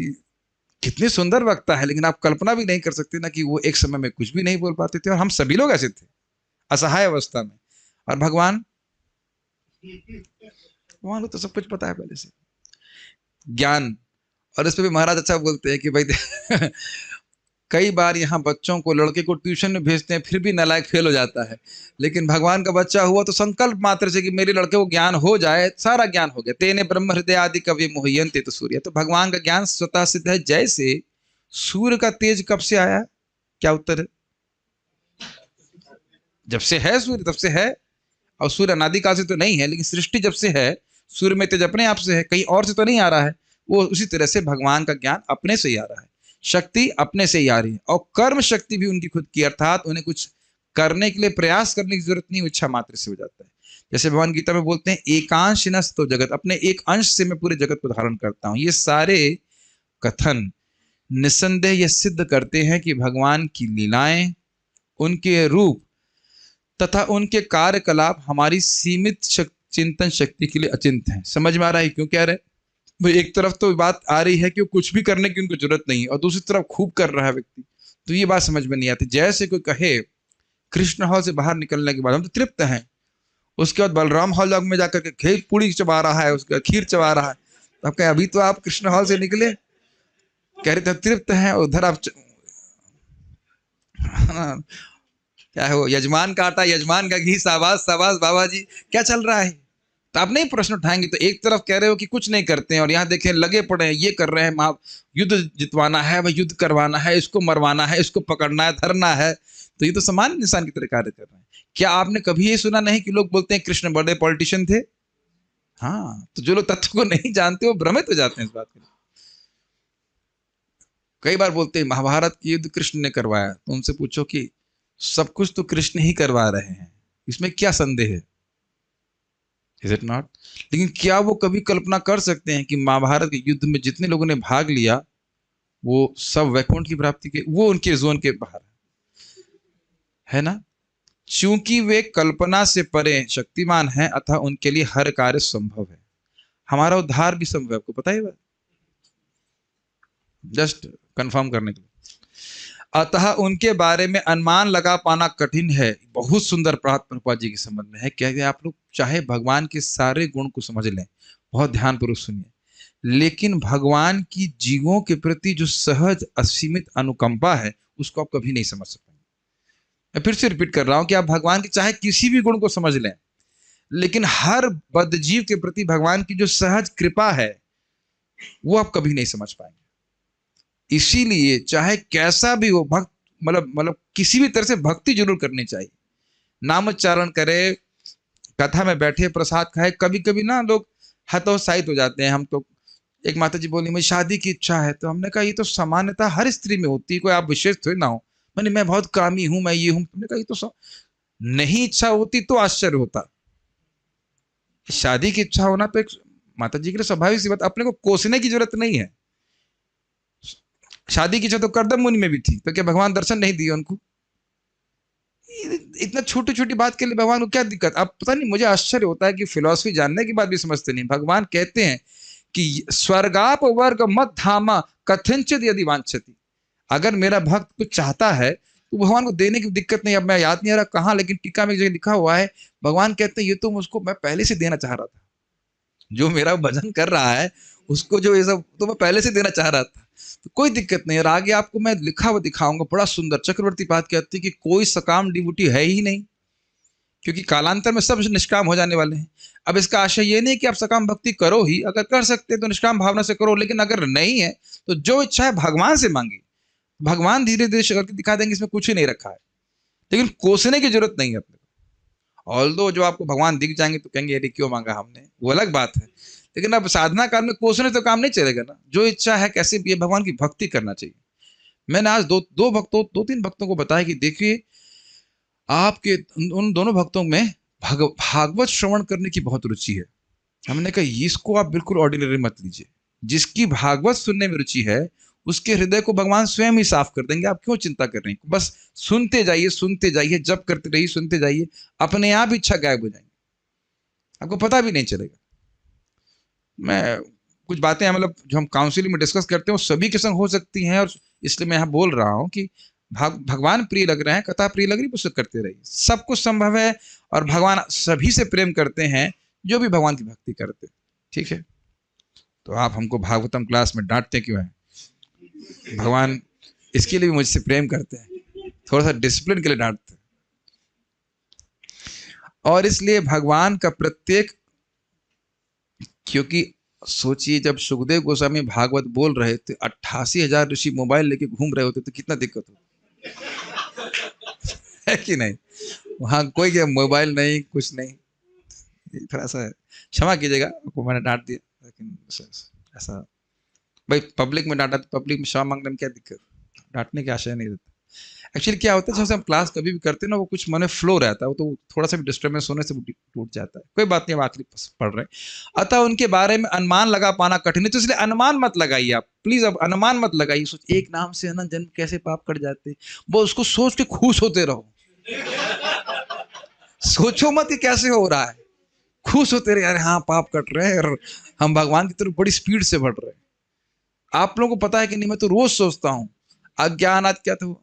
कितने सुंदर वक्ता है, लेकिन आप कल्पना भी नहीं कर सकते ना कि वो एक समय में कुछ भी नहीं बोल पाते थे। और हम सभी लोग ऐसे थे, असहाय अवस्था में। और भगवान को तो सब कुछ पता है पहले से, ज्ञान। और इस पे भी महाराज अच्छा बोलते हैं कि भाई कई बार यहाँ बच्चों को, लड़के को ट्यूशन में भेजते हैं, फिर भी नालायक फेल हो जाता है, लेकिन भगवान का बच्चा हुआ तो संकल्प मात्र से कि मेरे लड़के को ज्ञान हो जाए, सारा ज्ञान हो गया। तेने ब्रह्म हृदय आदि कवि मोहयंते तो सूर्य। तो भगवान का ज्ञान स्वतः सिद्ध है। जैसे सूर्य का तेज कब से आया? क्या उत्तर है? जब से है सूर्य तब से है। और सूर्य अनादि काल से तो नहीं है, लेकिन सृष्टि जब से है सूर्य में तेज अपने आप से है, कहीं और से तो नहीं आ रहा है। वो उसी तरह से भगवान का ज्ञान अपने से ही आ रहा है, शक्ति अपने से ही आ रही है, और कर्म शक्ति भी उनकी खुद की, अर्थात उन्हें कुछ करने के लिए प्रयास करने की जरूरत नहीं, इच्छा मात्र से हो जाता है। जैसे भगवान गीता में बोलते हैं एकांशिनस तो जगत, अपने एक अंश से मैं पूरे जगत को धारण करता हूं। ये सारे कथन निसंदेह यह सिद्ध करते हैं कि भगवान की लीलाएं, उनके रूप तथा उनके कार्यकलाप हमारी सीमित चिंतन शक्ति के लिए अचिंत हैं। समझ में आ रहा है क्यों कह रहे? वो एक तरफ तो बात आ रही है कि वो कुछ भी करने की उनको जरूरत नहीं है, और दूसरी तरफ खूब कर रहा है व्यक्ति, तो ये बात समझ में नहीं आती। जैसे कोई कहे कृष्ण हॉल से बाहर निकलने के बाद हम तो तृप्त हैं, उसके बाद बलराम हॉल में जाकर के खीर पूड़ी चबा रहा है, उसका खीर चबा रहा है, तो आप कहें अभी तो आप कृष्ण हॉल से निकले, कह रहे थे तृप्त हैं, उधर आप क्या है वो, यजमान का आटा यजमान का घी, शाबाश शाबाश बाबा जी, क्या चल रहा है? तो आप नहीं प्रश्न उठाएंगे। तो एक तरफ कह रहे हो कि कुछ नहीं करते हैं, और यहाँ देखें लगे पड़े हैं, ये कर रहे हैं, युद्ध जितवाना है, वह युद्ध करवाना है, इसको मरवाना है, इसको पकड़ना है, धरना है। तो ये तो सामान्य इंसान की तरह कार्य कर रहे हैं। क्या आपने कभी ये सुना नहीं कि लोग बोलते हैं कृष्ण बड़े पॉलिटिशियन थे? हाँ, तो जो लोग तत्व को नहीं जानते वो भ्रमित हो जाते हैं इस बात के लिए। कई बार बोलते हैं महाभारत की युद्ध कृष्ण ने करवाया, तो उनसे पूछो कि सब कुछ तो कृष्ण ही करवा रहे हैं, इसमें क्या संदेह है? Is it not? लेकिन क्या वो कभी कल्पना कर सकते हैं कि महाभारत के युद्ध में जितने लोगों ने भाग लिया वो सब वैकुंठ की प्राप्ति के, वो उनके जोन के बाहर है ना? चूंकि वे कल्पना से परे शक्तिमान हैं, अतः उनके लिए हर कार्य संभव है। हमारा उद्धार भी संभव है, आपको पता है? जस्ट कंफर्म करने के लिए। अतः उनके बारे में अनुमान लगा पाना कठिन है। बहुत सुंदर बात प्रभुपाद जी के संबंध में है, कहते हैं आप लोग चाहे भगवान के सारे गुण को समझ लें, बहुत ध्यानपूर्वक सुनिए, लेकिन भगवान की जीवों के प्रति जो सहज असीमित अनुकंपा है उसको आप कभी नहीं समझ सकते। मैं फिर से रिपीट कर रहा हूं कि आप भगवान के चाहे किसी भी गुण को समझ लें, लेकिन हर बद्धजीव के प्रति भगवान की जो सहज कृपा है वो आप कभी नहीं समझ पाएंगे। इसीलिए चाहे कैसा भी हो, भक्त मतलब किसी भी तरह से भक्ति जरूर करनी चाहिए। नामोच्चारण करे, कथा में बैठे, प्रसाद खाए। कभी कभी ना लोग हतोत्साहित हो जाते हैं। हम तो, एक माता जी बोली मुझे शादी की इच्छा है, तो हमने कहा ये तो सामान्यता हर स्त्री में होती है, कोई आप विशेष थोड़ी ना हो। मैंने मैं बहुत कामी हूं, मैं ये हूं। तुमने कहा ये तो नहीं इच्छा होती तो आश्चर्य होता। शादी की इच्छा होना तो एक माता जी के लिए स्वाभाविक सी बात, अपने को कोसने की जरूरत नहीं है। शादी की इच्छा तो करदम मुनि में भी थी, तो क्या भगवान दर्शन नहीं दिए उनको? इतना छोटी छोटी बात के लिए भगवान को क्या दिक्कत? अब पता नहीं, मुझे आश्चर्य होता है कि फिलॉसफी जानने के बाद भी समझते नहीं। भगवान कहते हैं कि स्वर्गाप वर्ग मत धामा कथंचित यदि वांछति। अगर मेरा भक्त कुछ चाहता है तो भगवान को देने की दिक्कत नहीं। अब मैं याद नहीं आ रहा कहाँ, लेकिन टीका में एक जगह लिखा हुआ है, भगवान कहते हैं ये तो मुझको मैं पहले से देना चाह रहा था, जो मेरा भजन कर रहा है उसको जो ये सब तो मैं पहले से देना चाह रहा था, तो कोई दिक्कत नहीं। और आगे आपको मैं लिखा हुआ दिखाऊंगा, बड़ा सुंदर। चक्रवर्ती बात कहती है कि कोई सकाम डिवोटी है ही नहीं, क्योंकि कालांतर में सब निष्काम हो जाने वाले हैं। अब इसका आशय ये नहीं कि आप सकाम भक्ति करो ही, अगर कर सकते तो निष्काम भावना से करो, लेकिन अगर नहीं है तो जो इच्छा है भगवान से मांगी, भगवान धीरे धीरे करके दिखा देंगे, इसमें कुछ ही नहीं रखा है। लेकिन कोसने की जरूरत नहीं है अपने को। ऑल्दो जो आपको भगवान दिख जाएंगे तो कहेंगे अरे क्यों मांगा हमने, वो अलग बात है। लेकिन अब साधना काल में कोसने तो काम नहीं चलेगा ना। जो इच्छा है कैसे भी भगवान की भक्ति करना चाहिए। मैंने आज दो तीन भक्तों को बताया कि देखिए आपके उन दोनों भक्तों में भागवत श्रवण करने की बहुत रुचि है। हमने कहा इसको आप बिल्कुल ऑर्डिनरी मत लीजिए। जिसकी भागवत सुनने में रुचि है उसके हृदय को भगवान स्वयं ही साफ कर देंगे। आप क्यों चिंता कर रहे हैं? बस सुनते जाइए, जप करते रहिए, सुनते जाइए, अपने आप इच्छा गायब हो जाएंगे, आपको पता भी नहीं चलेगा। मैं कुछ बातें मतलब जो हम काउंसिलिंग में डिस्कस करते हैं वो सभी के संग हो सकती हैं, और इसलिए मैं यहाँ बोल रहा हूँ कि भगवान प्रिय लग रहे हैं, कथा प्रिय लग रही है, उसको करते रहिए। सब कुछ संभव है, और भगवान सभी से प्रेम करते हैं जो भी भगवान की भक्ति करते हैं। ठीक है, तो आप हमको भागवतम क्लास में डांटते क्यों हैं? भगवान इसके लिए भी मुझसे प्रेम करते हैं, थोड़ा सा डिसिप्लिन के लिए डांटते हैं। और इसलिए भगवान का प्रत्येक, क्योंकि सोचिए जब सुखदेव गोस्वामी भागवत बोल रहे थे 88,000 ऋषि मोबाइल लेके घूम रहे होते तो कितना दिक्कत होती है कि नहीं? वहां कोई मोबाइल नहीं, कुछ नहीं, थोड़ा सा क्षमा कीजिएगा, आपको मैंने डांट दिया, लेकिन ऐसा भाई पब्लिक में डांटा तो पब्लिक में क्षमा मांगने में क्या दिक्कत, डांटने की आशय नहीं रहता। एक्चुअली क्या होता है, जैसे हम क्लास कभी भी करते हैं ना, वो कुछ मन में फ्लो रहता है, वो तो थोड़ा सा भी डिस्टर्बेंस होने से वो टूट जाता है। कोई बात नहीं, हम आखिरी पढ़ रहे हैं। अतः उनके बारे में अनुमान लगा पाना कठिन है, तो इसलिए अनुमान मत लगाइए आप प्लीज, अब अनुमान मत लगाइए। सोच एक नाम से अनंत जन्म कैसे पाप कट जाते, वो उसको सोच के खुश होते रहो। सोचो मत कि कैसे हो रहा है, खुश होते रहे, यार हाँ पाप कट रहे हैं और हम भगवान की तरफ बड़ी स्पीड से बढ़ रहे हैं। आप लोगों को पता है कि नहीं, मैं तो रोज सोचता हूं, अज्ञानात क्या था,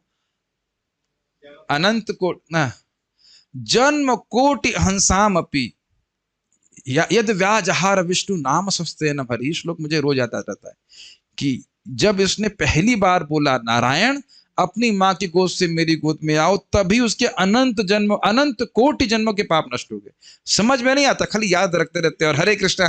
अनंत को ना जन्म कोटि हंसाम अपी यद व्याजहार विष्णु नाम स्वस्थ न भरी। श्लोक मुझे रोज आता रहता है कि जब इसने पहली बार बोला नारायण अपनी माँ की गोद से मेरी गोद में आओ, तभी उसके अनंत जन्म, अनंत कोटि जन्मों के पाप नष्ट हो गए। समझ में नहीं आता, खाली याद रखते रहते हैं और हरे कृष्णा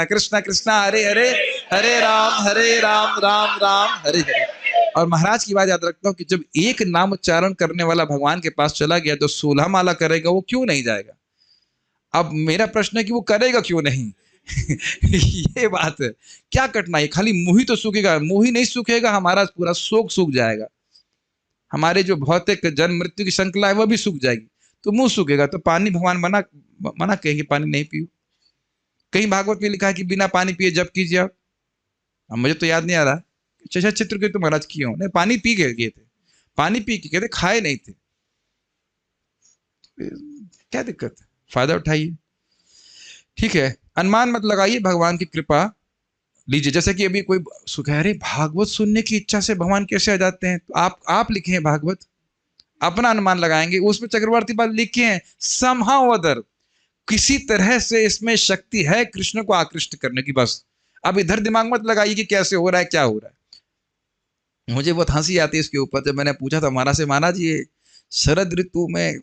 कृष्णा कृष्णा हरे हरे, हरे राम राम राम हरे हरे। और महाराज की बात याद रखता हूं कि जब एक नाम उच्चारण करने वाला भगवान के पास चला गया तो 16 माला करेगा, वो क्यों नहीं जाएगा? अब मेरा प्रश्न है कि वो करेगा क्यों नहीं? ये बात है, क्या कठिनाई, खाली मुंह ही तो सूखेगा, मुंह ही नहीं सूखेगा, हमारा पूरा शोक सूख जाएगा, हमारे जो भौतिक जन्म मृत्यु की श्रृंखला है वह भी सूख जाएगी। तो मुंह सूखेगा तो पानी भगवान मना कहेंगे पानी नहीं पियो। कहीं भागवत में लिखा है कि बिना पानी पिए जप कीजिए आप। अब मुझे तो याद नहीं आ रहा, चित्र के तो महाराज किए हो, पानी पी के गए थे, पानी पी के गए थे, खाए नहीं थे, क्या दिक्कत है, फायदा उठाइए। ठीक है, अनुमान मत लगाइए, भगवान की कृपा लीजिए। जैसे कि अभी कोई सुखहरे भागवत सुनने की इच्छा से भगवान कैसे आ जाते हैं, तो आप लिखे हैं भागवत, अपना अनुमान लगाएंगे, उसमें चक्रवर्ती बाल लिखे हैं समहाउ अदर, किसी तरह से इसमें शक्ति है कृष्ण को आकृष्ट करने की। बस अब इधर दिमाग मत लगाइए कि कैसे हो रहा है, क्या हो रहा है। मुझे बहुत हंसी आती है इसके ऊपर, जब मैंने पूछा था महाराज से, महाराज ये शरद ऋतु में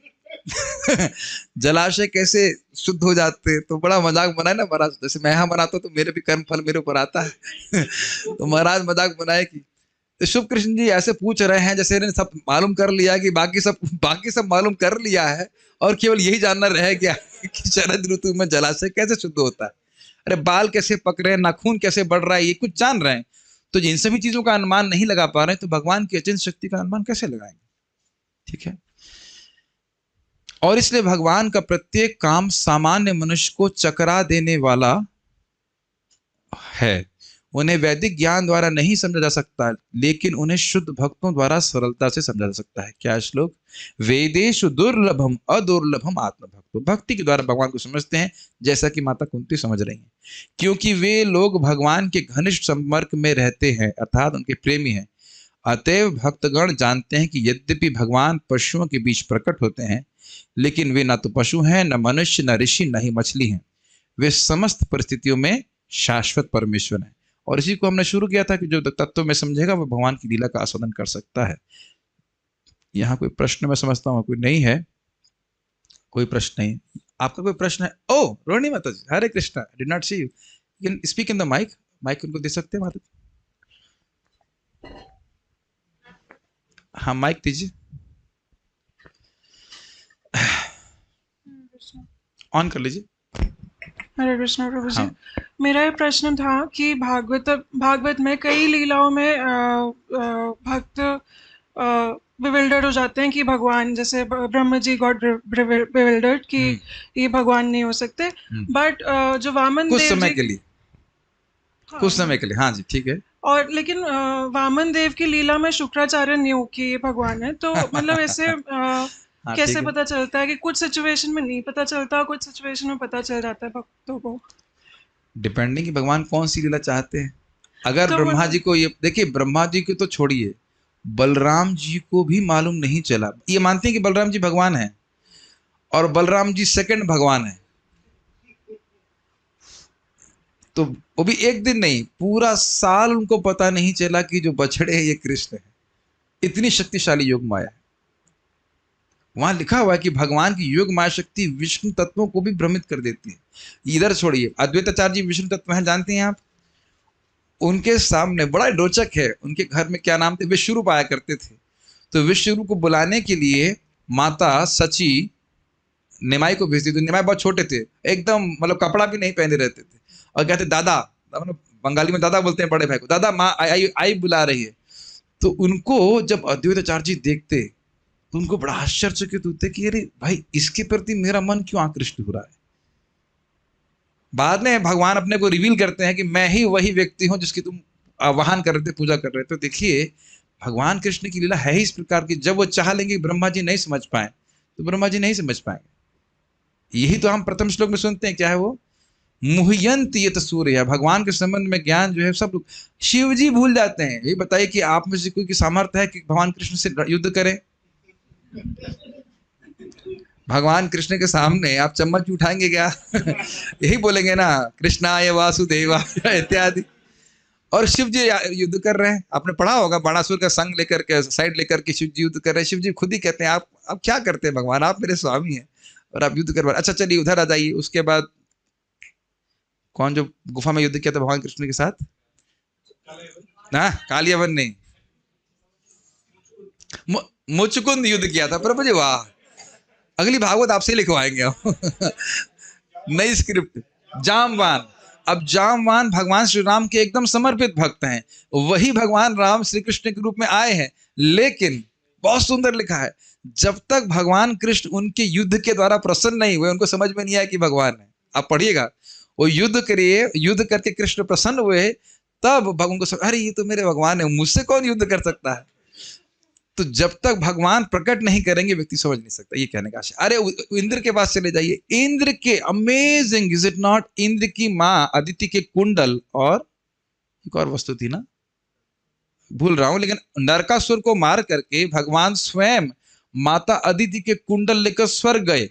जलाशय कैसे शुद्ध हो जाते, तो बड़ा मजाक बनाए ना महाराज, जैसे मैं यहाँ बनाता हूँ तो मेरे भी कर्म फल मेरे ऊपर आता है। तो महाराज मजाक बनाए कि तो शुभ कृष्ण जी ऐसे पूछ रहे हैं जैसे इन्होंने सब मालूम कर लिया कि बाकी सब मालूम कर लिया है और केवल यही जानना रह गया कि शरद ऋतु में जलाशय कैसे शुद्ध होता है। अरे बाल कैसे पक रहे हैं, नाखून कैसे बढ़ रहा है, ये कुछ जान रहे हैं। तो जिन सभी चीजों का अनुमान नहीं लगा पा रहे हैं, तो भगवान की अचिंत्य शक्ति का अनुमान कैसे लगाएंगे? ठीक है, और इसलिए भगवान का प्रत्येक काम सामान्य मनुष्य को चकरा देने वाला है। उन्हें वैदिक ज्ञान द्वारा नहीं समझा जा सकता, लेकिन उन्हें शुद्ध भक्तों द्वारा सरलता से समझा जा सकता है। क्या श्लोक, वेदेषु दुर्लभम अदुर्लभम आत्मभक्तो, भक्ति के द्वारा भगवान को समझते हैं, जैसा कि माता कुंती समझ रही हैं, क्योंकि वे लोग भगवान के घनिष्ठ संपर्क में रहते हैं, अर्थात उनके प्रेमी हैं। अतएव भक्तगण जानते हैं कि यद्यपि भगवान पशुओं के बीच प्रकट होते हैं, लेकिन वे न तो पशु हैं, न मनुष्य, न ऋषि, न ही मछली हैं। वे समस्त परिस्थितियों में शाश्वत परमेश्वर हैं। और इसी को हमने शुरू किया था कि जो तत्व में समझेगा वो भगवान की लीला का आस्वादन कर सकता है। यहाँ कोई प्रश्न मैं समझता हूँ कोई नहीं है, कोई प्रश्न नहीं। आपका कोई प्रश्न है? ओ रोहिणी माता ji, Hare Krishna, did not see you, you can speak in the mic, mic उनको दे सकते हैं माता जी? हाँ माइक दीजिए, ऑन कर लीजिए। हरे कृष्ण प्रभु जी। हाँ। मेरा ये प्रश्न था कि भागवत में कई लीलाओं में भक्त बिविल्डर्ड हो जाते हैं कि भगवान, जैसे ब्रह्म जी गॉट बिविल्डर्ड कि ये भगवान नहीं हो सकते, बट जो वामन कुछ देव समय के लिए, कुछ समय के लिए, हाँ जी ठीक है। और लेकिन वामन देव की लीला में शुक्राचार्य न्यू कि ये भगवान है, तो मतलब ऐसे हाँ, कैसे पता चलता है कि कुछ सिचुएशन में नहीं पता चलता, कुछ सिचुएशन में पता चल जाता है भक्तों को? डिपेंडिंग कि भगवान कौन सी लीला चाहते हैं। अगर तो ब्रह्मा जी को, ये देखिए ब्रह्मा जी को तो छोड़िए, बलराम जी को भी मालूम नहीं चला। ये मानते हैं कि बलराम जी भगवान है और बलराम जी सेकंड भगवान है, तो वो भी एक दिन नहीं, पूरा साल उनको पता नहीं चला कि जो बछड़े हैं ये कृष्ण है। इतनी शक्तिशाली योग माया है। वहां लिखा हुआ है कि भगवान की योग माया शक्ति विष्णु तत्वों को भी भ्रमित कर देती है। इधर छोड़िए, अद्वैताचार्य जी विष्णु तत्व हैं, जानते हैं आप? उनके सामने बड़ा रोचक है, उनके घर में क्या नाम थे, विश्वरूप आया करते थे। तो विश्वरूप को बुलाने के लिए माता सची निमाई को भेज दी। तो निमाई बहुत छोटे थे, एकदम मतलब कपड़ा भी नहीं पहने रहते थे, और कहते दादा, मतलब बंगाली में दादा बोलते हैं बड़े भाई को, दादा माँ आई आई बुला रही है। तो उनको जब अद्वैताचार्य जी देखते तो उनको बड़ा आश्चर्यचकित होते कि अरे भाई, इसके प्रति मेरा मन क्यों आकृष्ट हो रहा है। बाद में भगवान अपने को रिवील करते हैं कि मैं ही वही व्यक्ति हूं जिसकी तुम आवाहन कर रहे थे, पूजा कर रहे थे। तो देखिए भगवान कृष्ण की लीला है ही इस प्रकार की, जब वो चाह लेंगे ब्रह्मा जी नहीं समझ पाए तो ब्रह्मा जी नहीं समझ पाएंगे। यही तो हम प्रथम श्लोक में सुनते हैं, क्या है वो, मुह्यंति यत सूर्य। भगवान के संबंध में ज्ञान जो है सब लोग, शिव जी भूल जाते हैं। ये बताइए कि आप में से कोई की सामर्थ्य है कि भगवान कृष्ण से युद्ध करें? भगवान कृष्ण के सामने आप चम्मच उठाएंगे क्या? यही बोलेंगे ना, कृष्णाय वासुदेवाय इत्यादि। और शिव जी युद्ध कर रहे हैं, आपने पढ़ा होगा, बाणासुर का संग लेकर के, साइड लेकर के शिव जी युद्ध कर रहे हैं। शिव जी खुद ही कहते हैं आप क्या करते हैं भगवान, आप मेरे स्वामी हैं और आप युद्ध कर रहे हैं। अच्छा चलिए उधर आ जाइए। उसके बाद कौन जो गुफा में युद्ध किया था भगवान कृष्ण के साथ? ना, कालियावन नहीं, मुचकुंद युद्ध किया था। प्रभु जी वाह, अगली भागवत आपसे लिखवाएंगे हम। नई स्क्रिप्ट। जामवान। अब जामवान भगवान श्री राम के एकदम समर्पित भक्त हैं, वही भगवान राम श्री कृष्ण के रूप में आए हैं। लेकिन बहुत सुंदर लिखा है, जब तक भगवान कृष्ण उनके युद्ध के द्वारा प्रसन्न नहीं हुए, उनको समझ में नहीं आया कि भगवान है। आप पढ़िएगा, वो युद्ध करिए, युद्ध करके कृष्ण प्रसन्न हुए, तब भगवान को अरे ये तो मेरे भगवान है, मुझसे कौन युद्ध कर सकता है। तो जब तक भगवान प्रकट नहीं करेंगे व्यक्ति समझ नहीं सकता। ये कहने का आशय। अरे इंद्र के पास चले जाइए, इंद्र के, amazing is it not, Indra की माँ अदिति के कुंडल, और एक और वस्तु थी ना, भूल रहा हूं, लेकिन नरकासुर को मार करके भगवान स्वयं माता अदिति के कुंडल लेकर स्वर्ग गए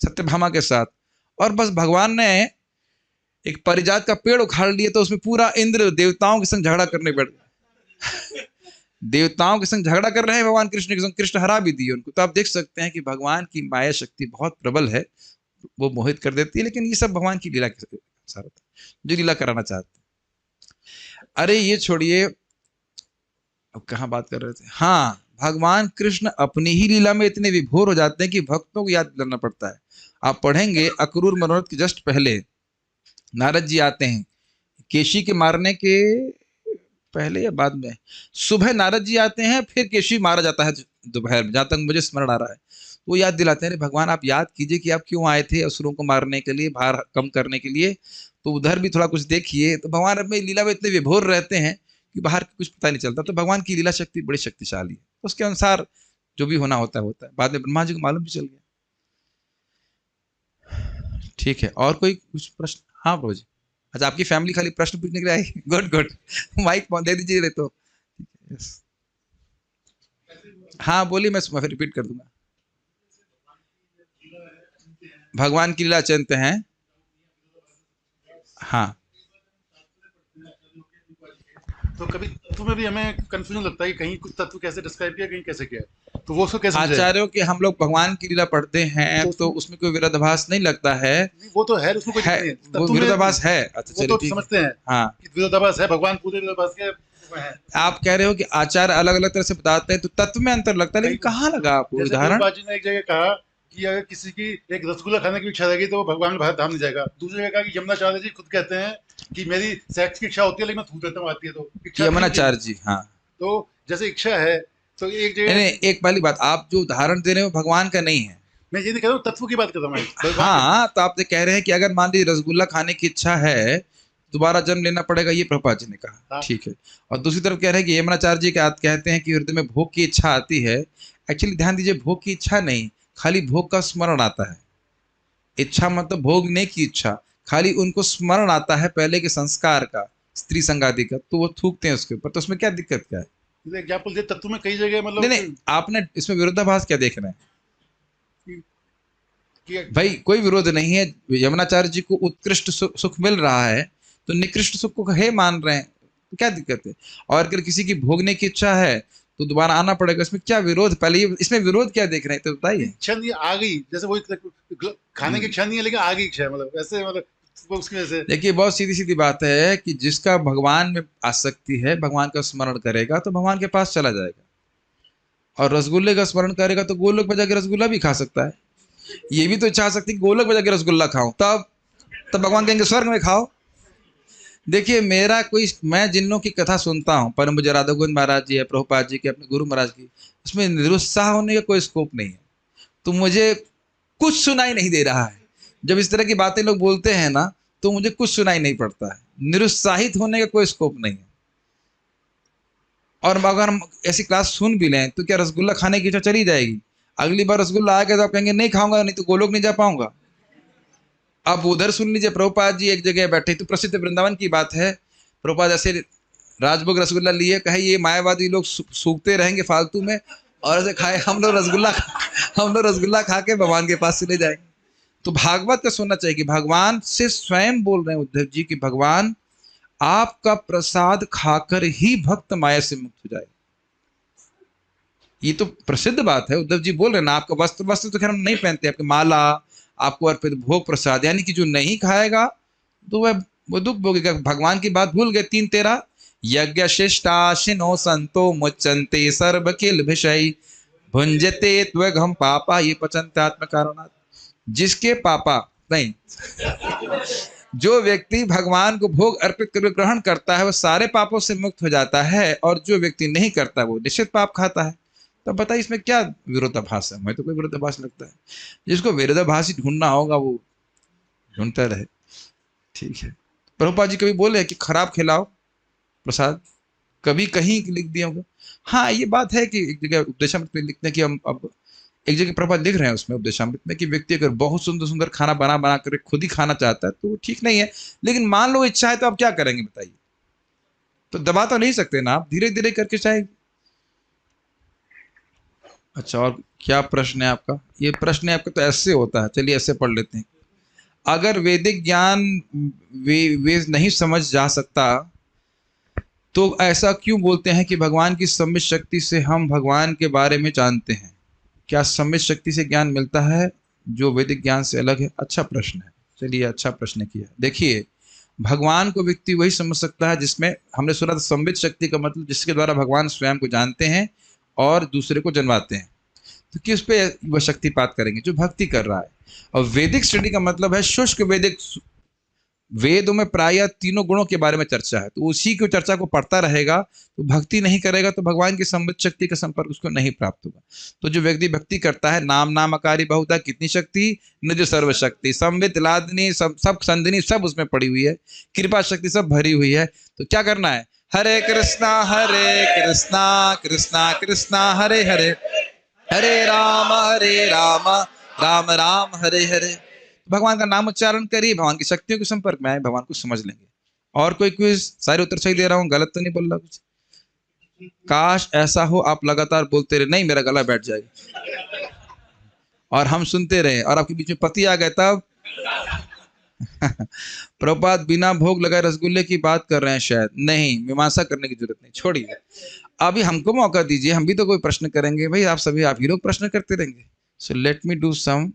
सत्यभामा के साथ। और बस भगवान ने एक परिजात का पेड़ उखाड़ लिया तो उसमें पूरा इंद्र देवताओं के संग झगड़ा करने बैठ गया। देवताओं के संग झगड़ा कर रहे हैं भगवान कृष्ण के संग, कृष्ण हरा भी दिए उनको। तो आप देख सकते हैं कि भगवान की माया शक्ति बहुत प्रबल है, वो मोहित कर देती है। लेकिन ये सब भगवान की लीला के अनुसार होता है, जो लीला कराना चाहते हैं। अरे ये छोड़िए, अब कहाँ बात कर रहे थे। हाँ, भगवान कृष्ण अपनी ही लीला में इतने विभोर हो जाते हैं कि भक्तों को याद दिलाना पड़ता है। आप पढ़ेंगे अक्रूर मनोरथ के जस्ट पहले नारद जी आते हैं, केशी के मारने के पहले या बाद में, सुबह नारद जी आते हैं, फिर केशी मारा जाता है दोपहर में, जहां तक मुझे स्मरण आ रहा है। वो याद दिलाते हैं, भगवान आप याद कीजिए कि आप क्यों आए थे, असुरों को मारने के लिए, भार कम करने के लिए। तो उधर भी थोड़ा कुछ देखिए। तो भगवान अपनी लीला में इतने विभोर रहते हैं कि बाहर कुछ पता नहीं चलता। तो भगवान की लीला शक्ति बड़ी शक्तिशाली है, उसके अनुसार जो भी होना होता है होता है। बाद में ब्रह्मा जी को मालूम भी चल गया। ठीक है, और कोई कुछ प्रश्न? हाँ प्रभु जी। अच्छा, आपकी फैमिली खाली प्रश्न पूछने के लिए आई? गुड गुड, माइक दे दीजिए तो। हाँ बोलिए, मैं फिर रिपीट कर दूंगा। भगवान की लीला चलते हैं। हाँ, तो कभी तुम्हें भी हमें कंफ्यूजन लगता है कि कहीं कुछ तत्व कैसे डिस्क्राइब किया, कहीं कैसे किया, तो वो उसको कैसे आचार्यों के हम लोग भगवान की लीला पढ़ते हैं तो उसमें कोई विरोधाभास नहीं लगता है। वो तो है, उसमें कोई है, वो विरोधाभास है। अच्छा वो तो समझते हैं हाँ, कि विरोधाभास है, भगवान पूरे विरोधाभास के है। आप कह रहे हो कि आचार्य अलग अलग तरह से बताते हैं तो तत्व में अंतर लगता है, लेकिन कहाँ लगा आपको उदाहरण? ने एक जगह कहा कि अगर किसी की एक रसगुल्ला खाने की इच्छा रहेगी तो वो भगवान भारत धाम नहीं जाएगा। दूसरी जगह कहा कि यमुनाचार्य जी खुद कहते हैं कि मेरी सेक्स की इच्छा होती है लेकिन मैं थूक देता हूँ, आती है तो इच्छा। यमुनाचार्य जी, हाँ। तो जैसे इच्छा है तो एक जगह नहीं, एक पहली बात, आप जो उदाहरण दे रहे हो भगवान का नहीं है। मैं ये नहीं कह रहा हूँ, तत्व की बात कर रहा हूँ। हाँ, तो आप कह रहे हैं कि अगर मान लीजिए रसगुल्ला खाने की इच्छा है, दोबारा जन्म लेना पड़ेगा, ये प्रभुपाद जी ने कहा। ठीक है। और दूसरी तरफ कह रहे हैं कि यमुनाचार्य जी कहते हैं कि हृदय में भोग की इच्छा आती है। एक्चुअली ध्यान दीजिए, भोग की इच्छा नहीं, खाली भोग का स्मरण आता है। इच्छा मतलब भोगने की इच्छा, खाली उनको स्मरण आता है पहले के संस्कार का, स्त्री संगादि का, तो वो थूकते हैं उसके ऊपर। तो उसमें क्या दिक्कत क्या है? एग्जाम्पल दे, तत्व में कई जगह मतलब नहीं, आपने इसमें विरोधाभास क्या देख रहे हैं? भाई कोई विरोध नहीं है, यमुनाचार्य जी को उत्कृष्ट सुख मिल रहा है तो निकृष्ट सुख को हे मान रहे हैं, तो क्या दिक्कत है? और अगर किसी की भोगने की इच्छा है तो दोबारा आना पड़ेगा, इसमें क्या विरोध? पहले इसमें विरोध क्या देख रहे हैं तो बताइए। इच्छा नहीं आ गई, जैसे वो खाने की इच्छा नहीं है लेकिन आ गई इच्छा है, मतलब ऐसे, मतलब उसकी वजह से। देखिए बहुत सीधी सीधी बात है कि जिसका भगवान में आसक्ति है, भगवान का स्मरण करेगा तो भगवान के पास चला जाएगा। और रसगुल्ले का स्मरण करेगा तो गोलोक में जाकर रसगुल्ला भी खा सकता है। ये भी तो चाह सकती गोलक में जाके रसगुल्ला खाऊं, तब भगवान कहेंगे स्वर्ग में खाओ। देखिए मैं जिन लोगों की कथा सुनता हूँ, परम पूज्य राधा गोविंद महाराज जी है, प्रभुपाद जी के, अपने गुरु महाराज की, उसमें निरुत्साह होने का कोई स्कोप नहीं है। तो मुझे कुछ सुनाई नहीं दे रहा है। जब इस तरह की बातें लोग बोलते हैं ना, तो मुझे कुछ सुनाई नहीं पड़ता है। निरुत्साहित होने का कोई स्कोप नहीं है। और अगर हम ऐसी क्लास सुन भी लें तो क्या रसगुल्ला खाने की इच्छा चली जाएगी? अगली बार रसगुल्ला आएगा तो आप कहेंगे नहीं खाऊंगा, नहीं तो गोलोक नहीं जा पाऊंगा। अब उधर सुन लीजिए, प्रभुपाद जी एक जगह बैठे, तो प्रसिद्ध वृंदावन की बात है, प्रभुपाद ऐसे राजभोग रसगुल्ला लिए, कहे ये मायावादी लोग सूखते रहेंगे फालतू में, और ऐसे खाए हम लोग रसगुल्ला खा के भगवान के पास चले जाएंगे। तो भागवत का सुनना चाहिए कि भगवान से स्वयं बोल रहे हैं उद्धव जी कि भगवान आपका प्रसाद खाकर ही भक्त माया से मुक्त हो जाए। ये तो प्रसिद्ध बात है, उद्धव जी बोल रहे हैं ना। आपका वस्त्र तो खैर हम नहीं पहनते, आपकी माला, आपको अर्पित भोग प्रसाद, यानी कि जो नहीं खाएगा तो वह दुख भोगेगा। भगवान की बात भूल गए। 3:13 यज्ञ शिष्टाशिनो संतो मुच्यन्ते सर्व किल विषय भुंजते त्वघम पापा ये पचन्ते आत्म कारणात्। जिसके पापा नहीं जो व्यक्ति भगवान को भोग अर्पित करके ग्रहण करता है वह सारे पापों से मुक्त हो जाता है, और जो व्यक्ति नहीं करता वो निश्चित पाप खाता है। तो बताइए इसमें क्या विरोधाभास है? मैं तो कोई विरोधाभास लगता है। जिसको विरोधाभास ही ढूंढना होगा वो ढूंढता रहे। ठीक है, प्रभुपाद जी कभी बोले कि खराब खिलाओ प्रसाद? कभी कहीं लिख दिया होगा? हाँ, ये बात है कि एक जगह उपदेशामृत में लिखते हैं कि हम अब एक जगह प्रभुपाद लिख रहे हैं उसमें उपदेशामृत में कि व्यक्ति अगर बहुत सुंदर सुंदर खाना बना कर खुद ही खाना चाहता है तो वो ठीक नहीं है। लेकिन मान लो इच्छा है तो आप क्या करेंगे बताइए? तो दबा तो नहीं सकते ना आप, धीरे धीरे करके चाहे। अच्छा, और क्या प्रश्न है आपका? ये प्रश्न है आपका तो ऐसे होता है, चलिए ऐसे पढ़ लेते हैं। अगर वैदिक ज्ञान वे नहीं समझ जा सकता तो ऐसा क्यों बोलते हैं कि भगवान की सम्मित शक्ति से हम भगवान के बारे में जानते हैं? क्या सम्मित शक्ति से ज्ञान मिलता है जो वैदिक ज्ञान से अलग है? अच्छा प्रश्न है, चलिए अच्छा प्रश्न किया। देखिए, भगवान को व्यक्ति वही समझ सकता है जिसमें, हमने सुना था सम्मित शक्ति का मतलब जिसके द्वारा भगवान स्वयं को जानते हैं और दूसरे को जन्माते हैं। तो किस पे वह शक्तिपात करेंगे? जो भक्ति कर रहा है। और वैदिक स्टडी का मतलब है शुष्क वैदिक। वेदों में प्रायः तीनों गुणों के बारे में चर्चा है, तो उसी की चर्चा को पढ़ता रहेगा। तो भक्ति नहीं करेगा तो भगवान की सम्मित शक्ति का संपर्क उसको नहीं प्राप्त होगा। तो जो व्यक्ति भक्ति करता है, नाम नामकारी बहुधा कितनी शक्ति, निज सर्वशक्ति, संवित लादनी सब संधिनी सब उसमें पड़ी हुई है, कृपा शक्ति सब भरी हुई है। तो क्या करना है? हरे कृष्णा कृष्णा कृष्णा हरे हरे, हरे राम राम राम हरे हरे। भगवान का नाम उच्चारण करिए, भगवान की शक्तियों के संपर्क में आए, भगवान को समझ लेंगे। और कोई क्विज? सारे उत्तर सही दे रहा हूँ, गलत तो नहीं बोल रहा कुछ? काश ऐसा हो, आप लगातार बोलते रहे, नहीं मेरा गला बैठ जाएगा, और हम सुनते रहे, और आपके बीच में पति आ गए तब प्रभुपाद बिना भोग लगाए रसगुल्ले की बात कर रहे हैं शायद। नहीं, मीमांसा करने की जरूरत नहीं, छोड़िए। अभी हमको मौका दीजिए, हम भी तो कोई प्रश्न करेंगे भाई। आप सभी आप ही लोग प्रश्न करते रहेंगे। So let me do some